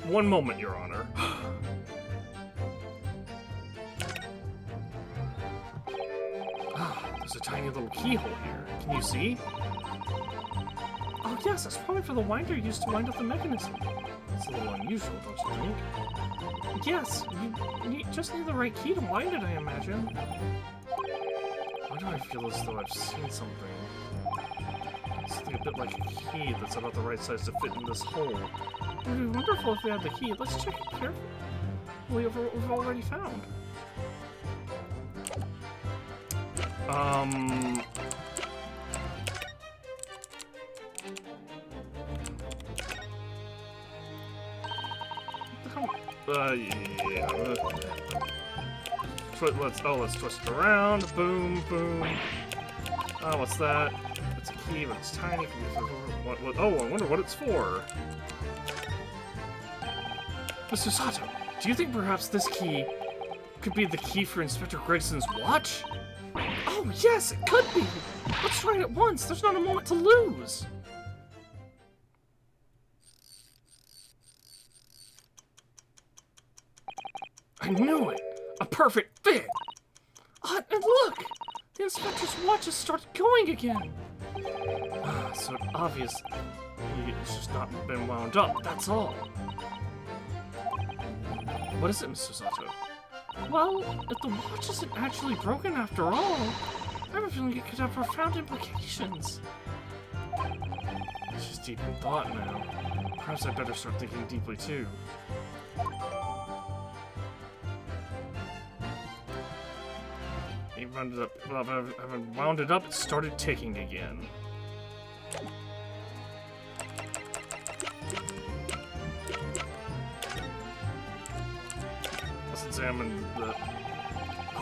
one moment, Your Honor. There's a tiny little keyhole here. Can you see? Oh yes, that's probably for the winder used to wind up the mechanism. It's a little unusual, don't you think? Yes, you just need the right key to wind it, I imagine. Why do I feel as though I've seen something? Something a bit like a key that's about the right size to fit in this hole. It would be wonderful if we had the key. Let's check it carefully. We've already found. Yeah. Let's twist it around. Boom, boom. Oh, what's that? It's a key, but it's tiny. Oh, I wonder what it's for. Mr. Sato, do you think perhaps this key could be the key for Inspector Gregson's watch? Oh, yes, it could be! Let's try it at once. There's not a moment to lose. I knew it! A perfect fit! And look! The inspector's watch has started going again! So obvious it's just not been wound up, that's all. What is it, Mr. Sato? Well, if the watch isn't actually broken after all, I have a feeling it could have profound implications. It's just deep in thought now. Perhaps I better start thinking deeply too. Having wound it up, it started ticking again. Let's examine the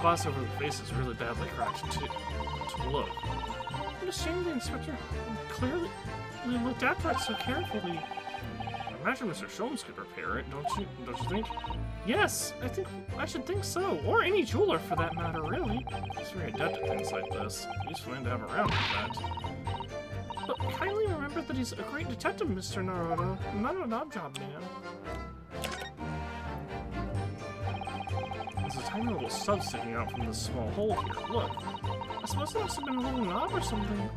glass over the face is really badly cracked too. Look. What a shame the inspector clearly looked after it so carefully. I imagine Mr. Sholmes could repair it, don't you think? Yes, I should think so. Or any jeweler for that matter, really. He's very adept at things like this. Useful man to have around like that. But kindly remember that he's a great detective, Mr. Naruto, not an odd job man. There's a tiny little stub sticking out from this small hole here. Look. I suppose there must have been a little knob or something,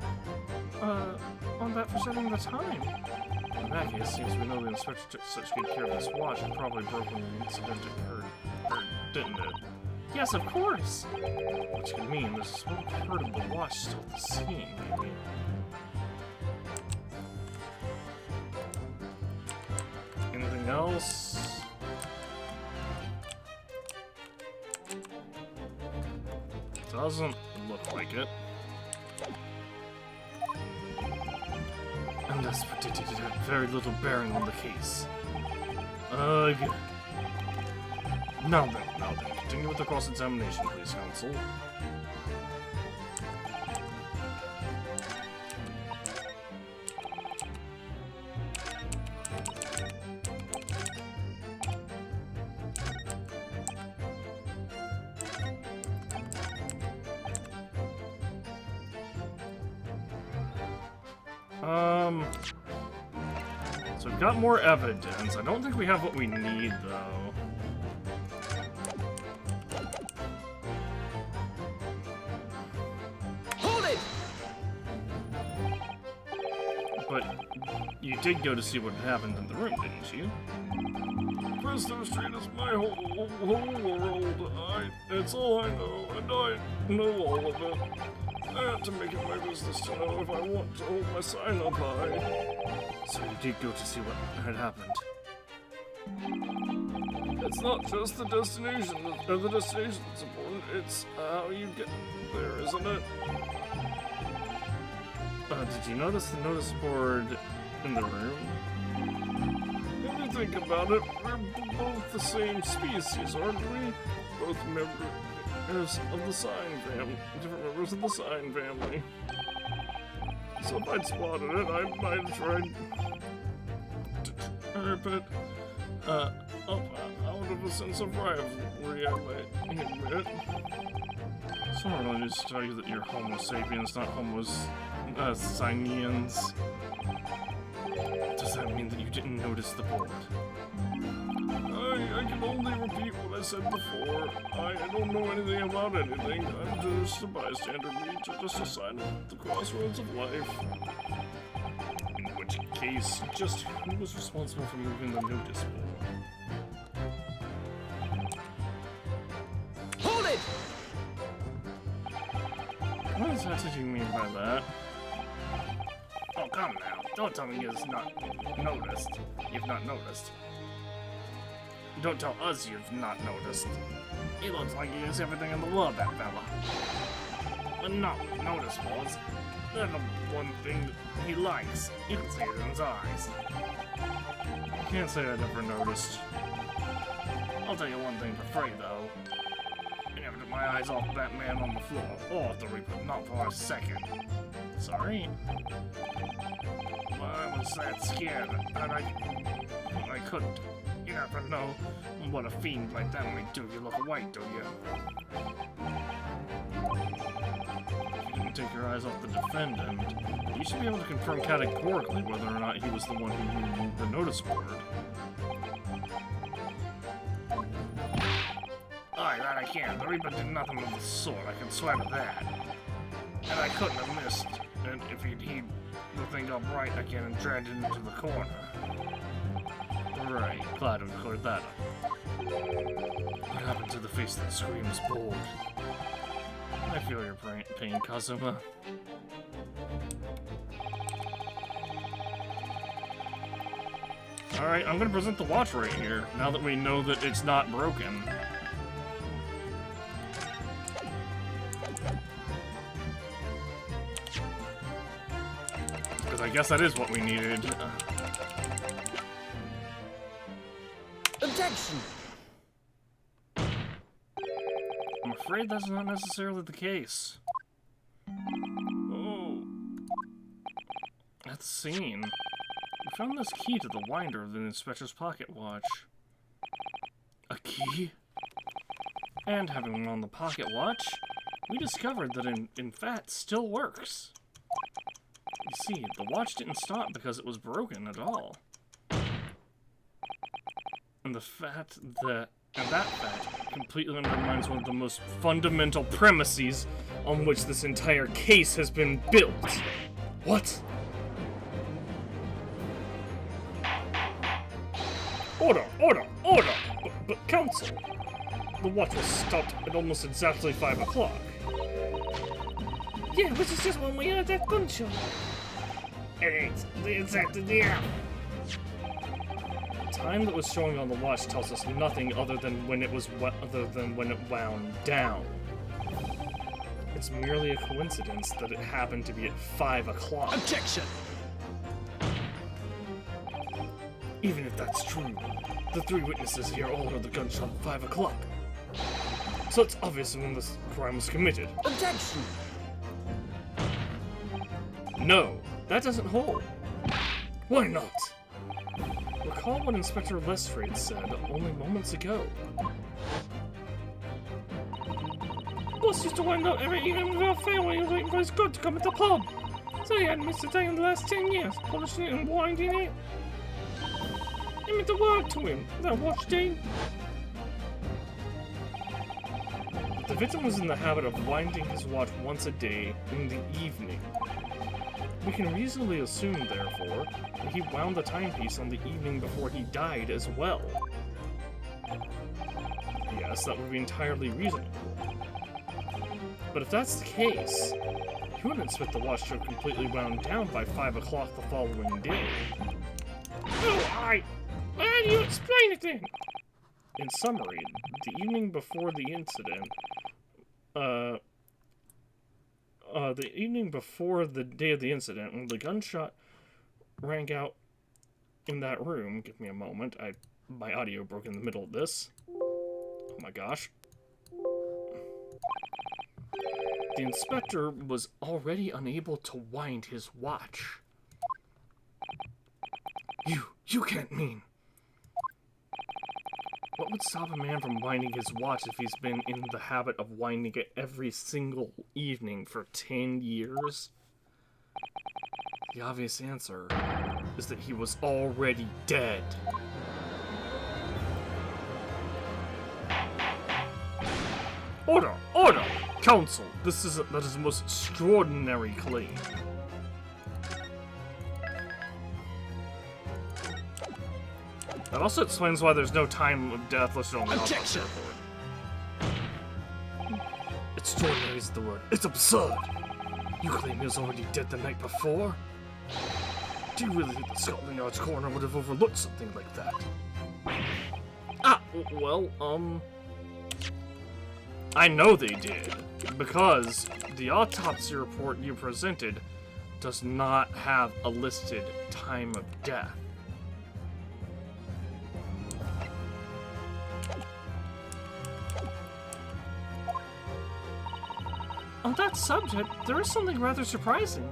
on that for setting the time. In that case, since we know the inspector took such good care of this watch, it probably broke when the incident occurred, didn't it? Yes, of course. Which can mean there's a small part of the watch still at the scene, maybe. Anything else? Doesn't look like it. And as predicted, it had very little bearing on the case. Ugh. Now then, continue with the cross-examination, please, counsel. So we've got more evidence. I don't think we have what we need, though. Hold it! But you did go to see what happened in the room, didn't you? Presto Street is my whole world. It's all I know, and I know all of it. I had to make it my business to know if I want to hold my sign up high. So you did go to see what had happened. It's not just the destination, the destination that's important, it's how you get there, isn't it? Did you notice the notice board in the room? If you think about it, we're both the same species, aren't we? Both members of the sign family, different members of the sign family. So if I'd spotted it, I might have tried to trip it up out of a sense of rivalry, I might admit. Someone really needs to tell you that you're Homo sapiens, not Homos Sinians. Does that mean that you didn't notice the board? I can only repeat what I said before. I don't know anything about anything. I'm just a bystander, just a sign at the crossroads of life. In which case, just who was responsible for moving the notice board? Hold it! What exactly do you mean by that? Oh, come now. Don't tell me you've not noticed. You've not noticed. Don't tell us you've not noticed. He looks like he has everything in the world, that fella. But not with notice boards. They're the one thing that he likes. You can see it in his eyes. I can't say I never noticed. I'll tell you one thing for free, though. I never took my eyes off that man on the floor, or off the Reaper, not for a second. Sorry? I was that scared, and I couldn't. You never know what a fiend like that might do. You look white, do you? If you didn't take your eyes off the defendant, you should be able to confirm categorically whether or not he was the one who moved the notice board. Aye, that I can. The Reaper did nothing of the sort. I can swear to that. And I couldn't have missed. And if he'd the thing up right again and dragged it into the corner. Right, glad we cleared that up. What happened to the face that screams bold? I feel your pain, Kazuma. Alright, I'm gonna present the watch right here, now that we know that it's not broken. Because I guess that is what we needed. Objection! I'm afraid that's not necessarily the case. Oh, At the scene, we found this key to the winder of the inspector's pocket watch. A key? And having one on the pocket watch, we discovered that in fact still works. You see, the watch didn't stop because it was broken at all. And that fact completely undermines one of the most fundamental premises on which this entire case has been built. What? Order! Order! Order! But counsel, the watch was stopped at almost exactly 5 o'clock. Yeah, which is just when we heard that gunshot. It ain't the exact hour. Time that was showing on the watch tells us nothing other than when it wound down. It's merely a coincidence that it happened to be at 5 o'clock. Objection! Even if that's true, the 3 witnesses here all heard the gunshot at 5 o'clock. So it's obvious when this crime was committed. Objection! No, that doesn't hold. Why not? Recall what Inspector Lestrade said only moments ago. Boss used to wind up every evening with our family waiting for his good to come at the pub. So he hadn't missed a day in the last 10 years, polishing it and winding it. Give me the word to him. That watch, Dean. The victim was in the habit of winding his watch once a day in the evening. We can reasonably assume, therefore, that he wound the timepiece on the evening before he died as well. Yes, that would be entirely reasonable. But if that's the case, he wouldn't expect the watch to have completely wound down by 5 o'clock the following day. Alright. How do you explain it then? In summary, the evening before the incident, the evening before the day of the incident, when the gunshot rang out in that room, give me a moment, my audio broke in the middle of this. Oh my gosh. The inspector was already unable to wind his watch. You can't mean... What would stop a man from winding his watch if he's been in the habit of winding it every single evening for 10 years? The obvious answer is that he was already dead. Order! Order! Counsel, that is a most extraordinary claim. That also explains why there's no time of death listed on the autopsy report. Extraordinary is the word. It's absurd! You claim he was already dead the night before? Do you really think that Scotland Yard's coroner would have overlooked something like that? Well, I know they did, because the autopsy report you presented does not have a listed time of death. On that subject, there is something rather surprising.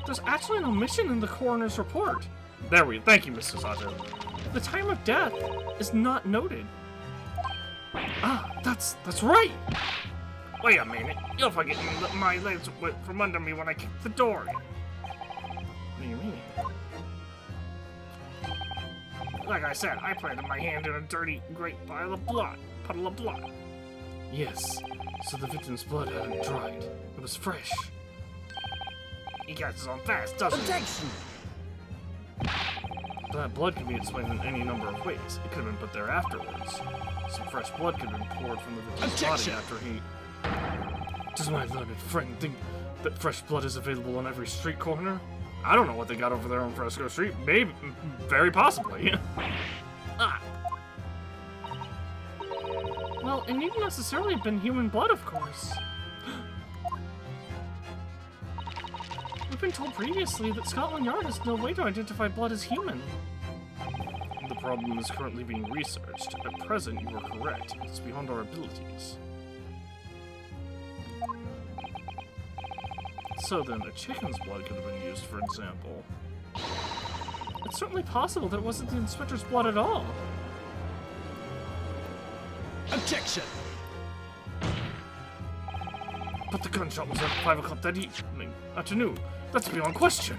There's actually an omission in the coroner's report. Thank you, Mrs. Otto. The time of death is not noted. That's right! Wait a minute. You're forgetting that my legs went from under me when I kicked the door in. What do you mean? Like I said, I planted my hand in a dirty, great puddle of blood. Yes, so the victim's blood hadn't dried. It was fresh. He gets on fast, doesn't he? Objection! That blood can be explained in any number of ways. It could have been put there afterwards. Some fresh blood could have been poured from the victim's body after he... Does my learned friend think that fresh blood is available on every street corner? I don't know what they got over there on Fresco Street. Maybe, very possibly. Well, it needn't necessarily have been human blood, of course. We've been told previously that Scotland Yard has no way to identify blood as human. The problem is currently being researched. At present, you are correct. It's beyond our abilities. So then, a chicken's blood could have been used, for example. It's certainly possible that it wasn't the inspector's blood at all. Objection! But the gunshot was at 5 o'clock that afternoon. That's beyond question.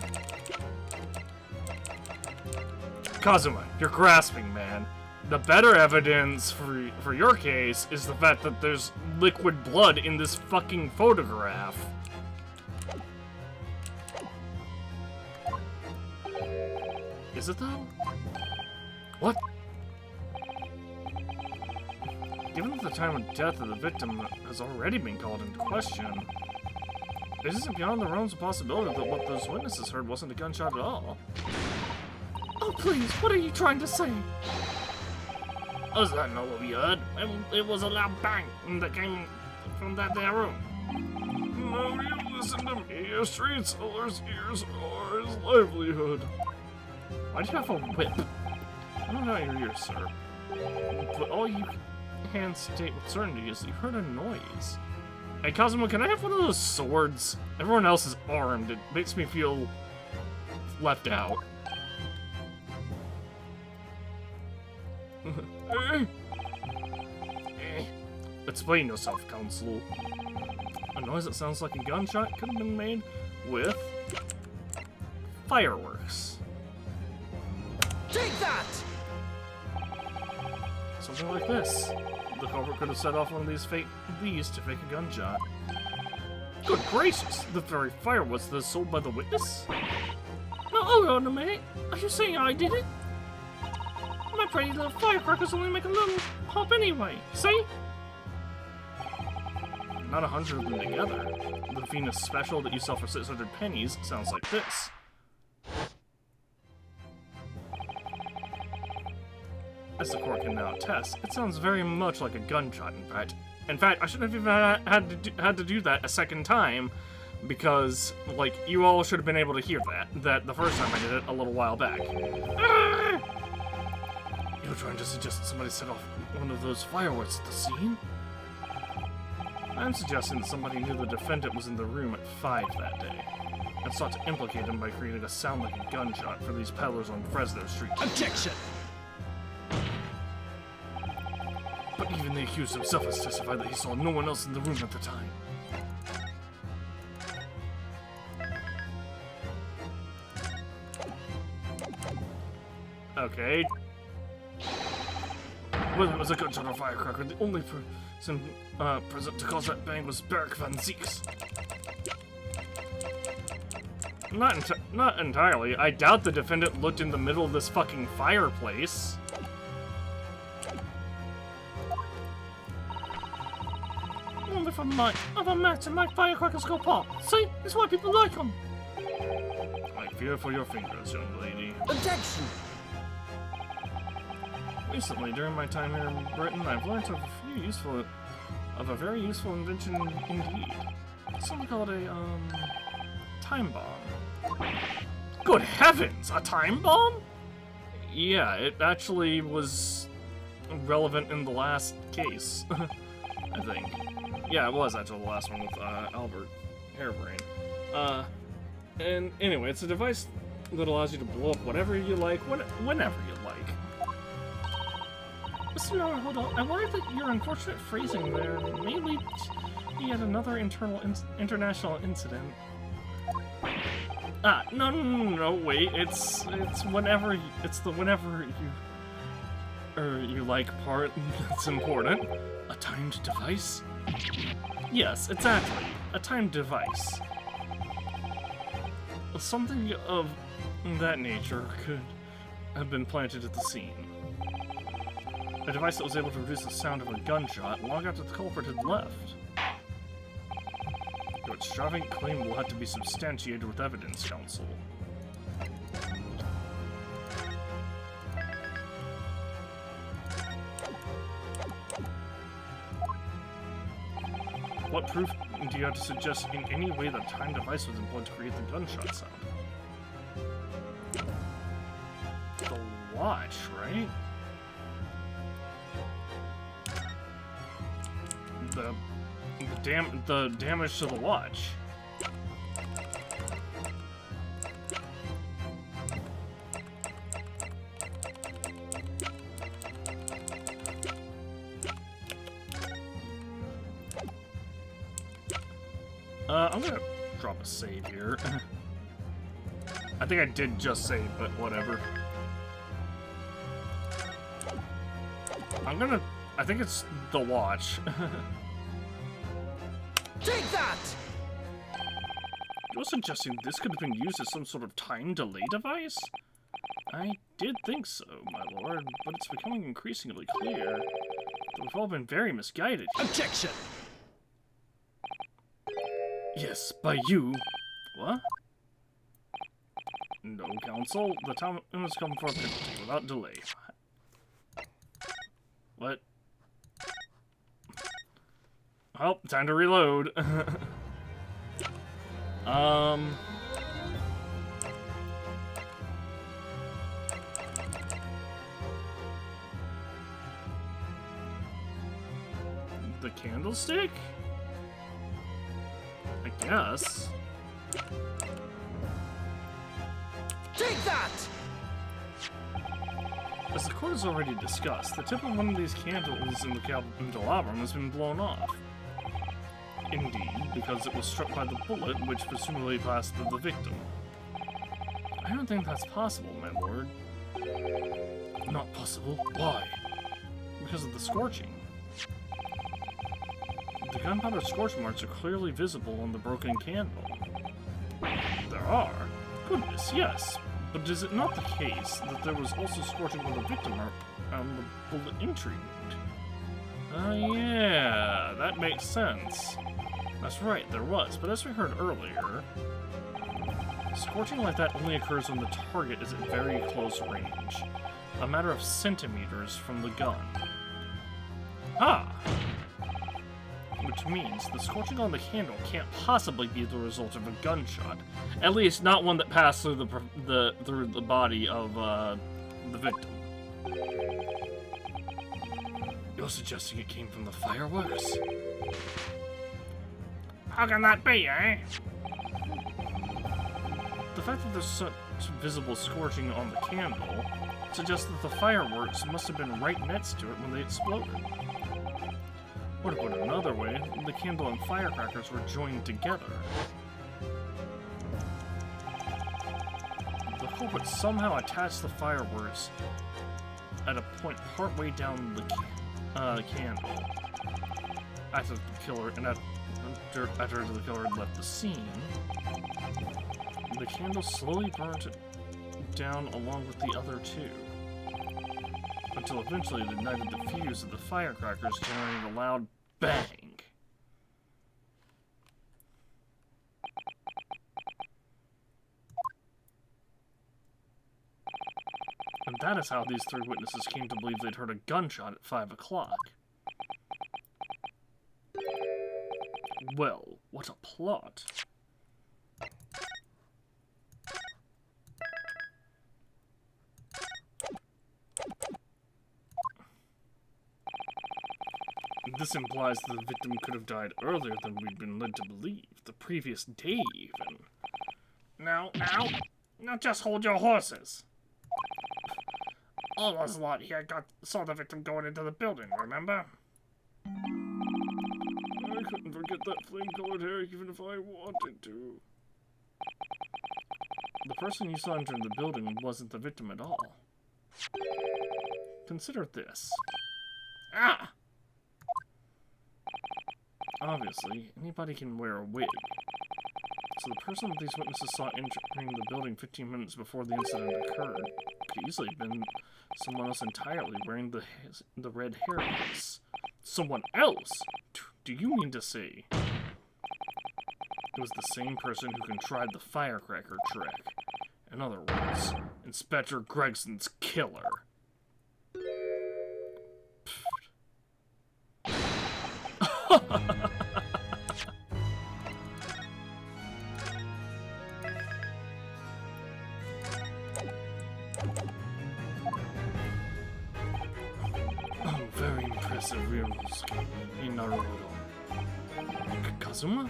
Kazuma, you're grasping, man. The better evidence for your case is the fact that there's liquid blood in this fucking photograph. Is it though? What? Given that the time of death of the victim has already been called into question, it isn't beyond the realms of possibility that what those witnesses heard wasn't a gunshot at all. Oh, please, what are you trying to say? Was that not what we heard? It was a loud bang that came from that there room. No, you listen to me. A street seller's ears are his livelihood. Why do you have a whip? I don't know your ears, sir. But all you can state with certainty is that you heard a noise. Hey, Cosmo, can I have one of those swords? Everyone else is armed. It makes me feel left out. Explain yourself, Counsel. A noise that sounds like a gunshot could have been made with fireworks. Take that! Something like this. The culprit could have set off one of these to fake a gunshot. Good gracious! The very fireworks that is sold by the witness? Now, hold on a minute. Are you saying I did it? My pretty little firecrackers only make a little pop anyway. See? Not 100 of them together. The Venus special that you sell for 600 pennies sounds like this. As the court can now attest, it sounds very much like a gunshot, in fact. In fact, I shouldn't have even had to do that a second time, because, like, you all should have been able to hear that the first time I did it a little while back. Ah! You're trying to suggest that somebody set off one of those fireworks at the scene? I'm suggesting that somebody knew the defendant was in the room at 5 that day, and sought to implicate him by creating a sound like a gunshot for these peddlers on Fresno Street. Objection! But even the accused himself has testified that he saw no one else in the room at the time. Okay. Whether it was a gunshot or firecracker, the only person present to cause that bang was Barrick Van Zieks. Not entirely. I doubt the defendant looked in the middle of this fucking fireplace. Only for my other match and my firecrackers go pop. See? That's why people like them. I fear for your fingers, young lady. Objection! Recently, during my time here in Britain, I've learned of a very useful invention indeed. Something called a, time bomb. Good heavens! A time bomb? Yeah, it actually was relevant in the last case, I think. Yeah, it was actually the last one with, Albert Hairbrain. And anyway, it's a device that allows you to blow up whatever you like, whenever you like. Mr. Miller, hold on. I worry that your unfortunate phrasing there may lead to yet another international incident. No, wait. It's whenever you like part that's important. A timed device? Yes, exactly. A timed device. Something of that nature could have been planted at the scene. A device that was able to reduce the sound of a gunshot long after the culprit had left. Your extravagant claim will have to be substantiated with evidence, counsel. What proof do you have to suggest in any way that a time device was employed to create the gunshot sound? The watch, right? The damage to the watch. I'm gonna drop a save here. I think I did just save, but whatever. I think it's the watch. Take that! You're suggesting this could have been used as some sort of time delay device? I did think so, my lord, but it's becoming increasingly clear that we've all been very misguided. Objection! Yes, by you. What? No, counsel. The time has come for a penalty without delay. What? Well, time to reload. The candlestick? I guess. Take that! As the court has already discussed, the tip of one of these candles in the candelabrum has been blown off. Indeed, because it was struck by the bullet, which presumably passed through the victim. I don't think that's possible, my lord. Not possible. Why? Because of the scorching. The gunpowder scorch marks are clearly visible on the broken candle. There are? Goodness, yes. But is it not the case that there was also scorching on the victim on the bullet entry wound? Yeah, that makes sense. That's right, there was. But as we heard earlier, scorching like that only occurs when the target is at very close range. A matter of centimeters from the gun. Ah! Which means the scorching on the candle can't possibly be the result of a gunshot. At least not one that passed through the body of the victim. You're suggesting it came from the fireworks? How can that be, eh? The fact that there's such visible scorching on the candle suggests that the fireworks must have been right next to it when they exploded. Or to put it another way, the candle and firecrackers were joined together. The culprit somehow attached the fireworks at a point partway down the candle. After the killer had left the scene, the candle slowly burnt down along with the other two, until eventually it ignited the fuse of the firecrackers, generating a loud bang. And that is how these three witnesses came to believe they'd heard a gunshot at 5 o'clock. Well, what a plot. This implies that the victim could have died earlier than we'd been led to believe, the previous day even. Now, just hold your horses. All us lot here saw the victim going into the building, remember? I couldn't forget that flame-colored hair even if I wanted to. The person you saw entering the building wasn't the victim at all. Consider this. Ah! Obviously, anybody can wear a wig. So the person that these witnesses saw entering the building 15 minutes before the incident occurred could easily have been someone else entirely wearing the red hair piece. Someone else? Do you mean to say it was the same person who contrived the firecracker trick? In other words, Inspector Gregson's killer. Very impressive, Ryunosuke in Naruto. Kazuma?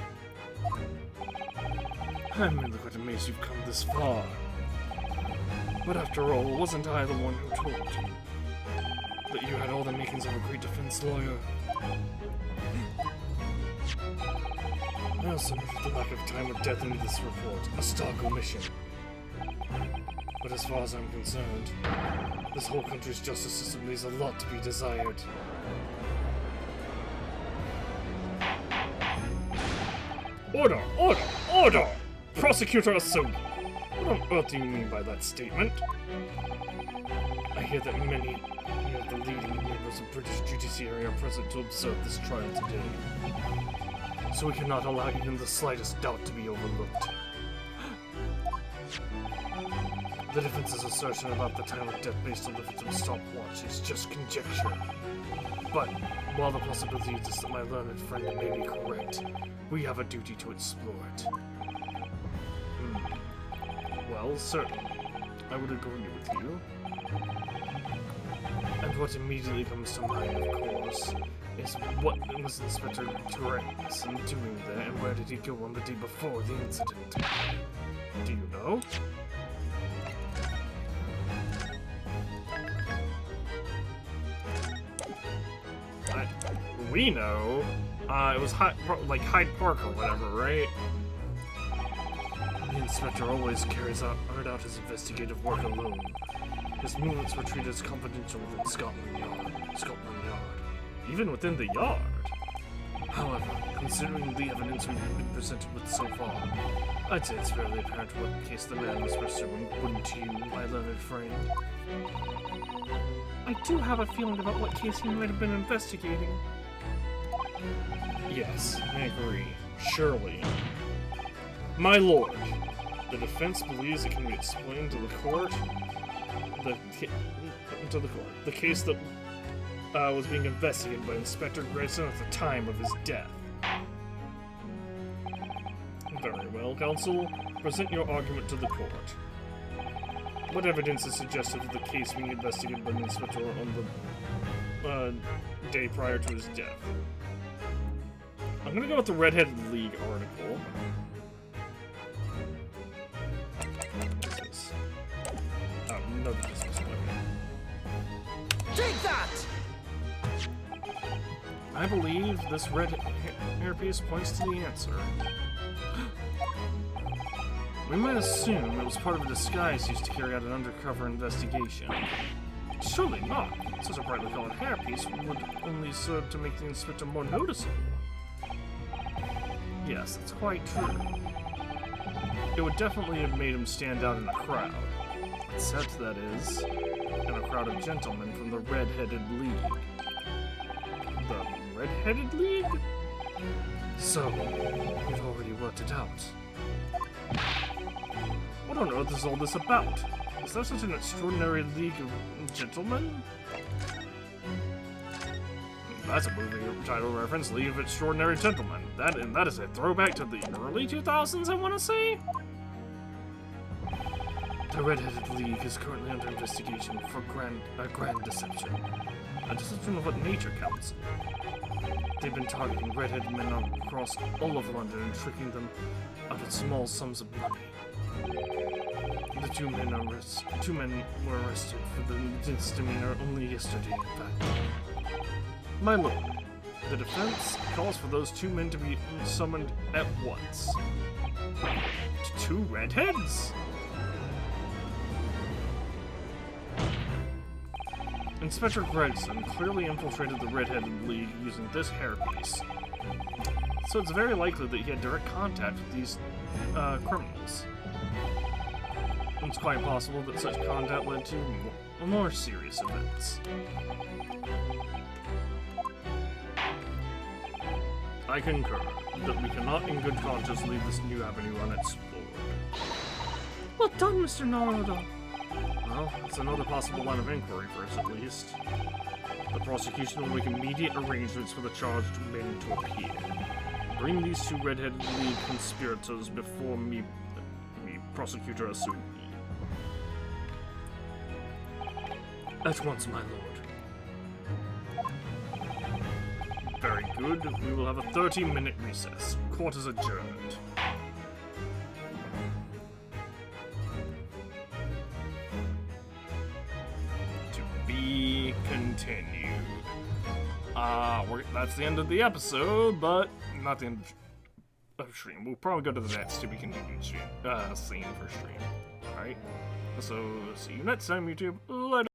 I'm really quite amazed you've come this far. But after all, wasn't I the one who told you that you had all the makings of a great defense lawyer? I also noted the lack of time of death in this report, a stark omission. But as far as I'm concerned, this whole country's justice system leaves a lot to be desired. Order! Order! Order! Prosecutor Asumi! What on earth do you mean by that statement? I hear that many of the leading members of British judiciary are present to observe this trial today. So we cannot allow even the slightest doubt to be overlooked. The defense's assertion about the time of death based on the victim's stopwatch is just conjecture. But, while the possibility is that my learned friend may be correct, we have a duty to explore it. Well, certainly. I would agree with you. And what immediately comes to mind, of course, is what was Inspector Gregson doing there, and where did he go on the day before the incident? Do you know? We know. It was like Hyde Park or whatever, right? The inspector always carried out his investigative work alone. His movements were treated as confidential within Scotland Yard. Even within the Yard. However, considering the evidence we've been presented with so far, I'd say it's fairly apparent what case the man was pursuing, wouldn't you, my learned friend? I do have a feeling about what case he might have been investigating. Yes, I agree. Surely. My lord, the defense believes it can be explained to the court. The case that was being investigated by Inspector Grayson at the time of his death. Very well, counsel. Present your argument to the court. What evidence is suggested of the case being investigated by the inspector on the day prior to his death? I'm gonna go with the Red-Headed League article. What's this? Oh, no business. Take that! I believe this red hairpiece points to the answer. We might assume it was part of a disguise used to carry out an undercover investigation. Surely not. Such a brightly colored hairpiece would only serve to make the inspector more noticeable. Yes, that's quite true. It would definitely have made him stand out in a crowd. Except, that is, in a crowd of gentlemen from the Red-Headed League. The Red-Headed League? So, we've already worked it out. What on earth is all this about? Is there such an extraordinary league of gentlemen? That's a movie title reference, League of Extraordinary Gentlemen. That is a throwback to the early 2000s, I want to say? The Red-Headed League is currently under investigation for grand deception. A deception of what nature counts. They've been targeting red-headed men across all of London and tricking them out of small sums of money. The two men were arrested for the misdemeanor only yesterday, in fact. My lord, the defense calls for those two men to be summoned at once. Two redheads? Inspector Gregson clearly infiltrated the Red-Headed League using this hairpiece. So it's very likely that he had direct contact with these criminals. It's quite possible that such contact led to more serious events. I concur that we cannot in good conscience leave this new avenue unexplored. Well done, Mr. Naruto. Well, it's another possible line of inquiry for us, at least. The prosecution will make immediate arrangements for the charged men to appear. Bring these two Red-Headed League conspirators before me, Prosecutor Asumi. At once, my lord. Very good. We will have a 30-minute recess. Court is adjourned. Continued. That's the end of the episode, but not the end of stream. We'll probably go to the next to be continued stream, scene for stream. Alright? So, see you next time, YouTube.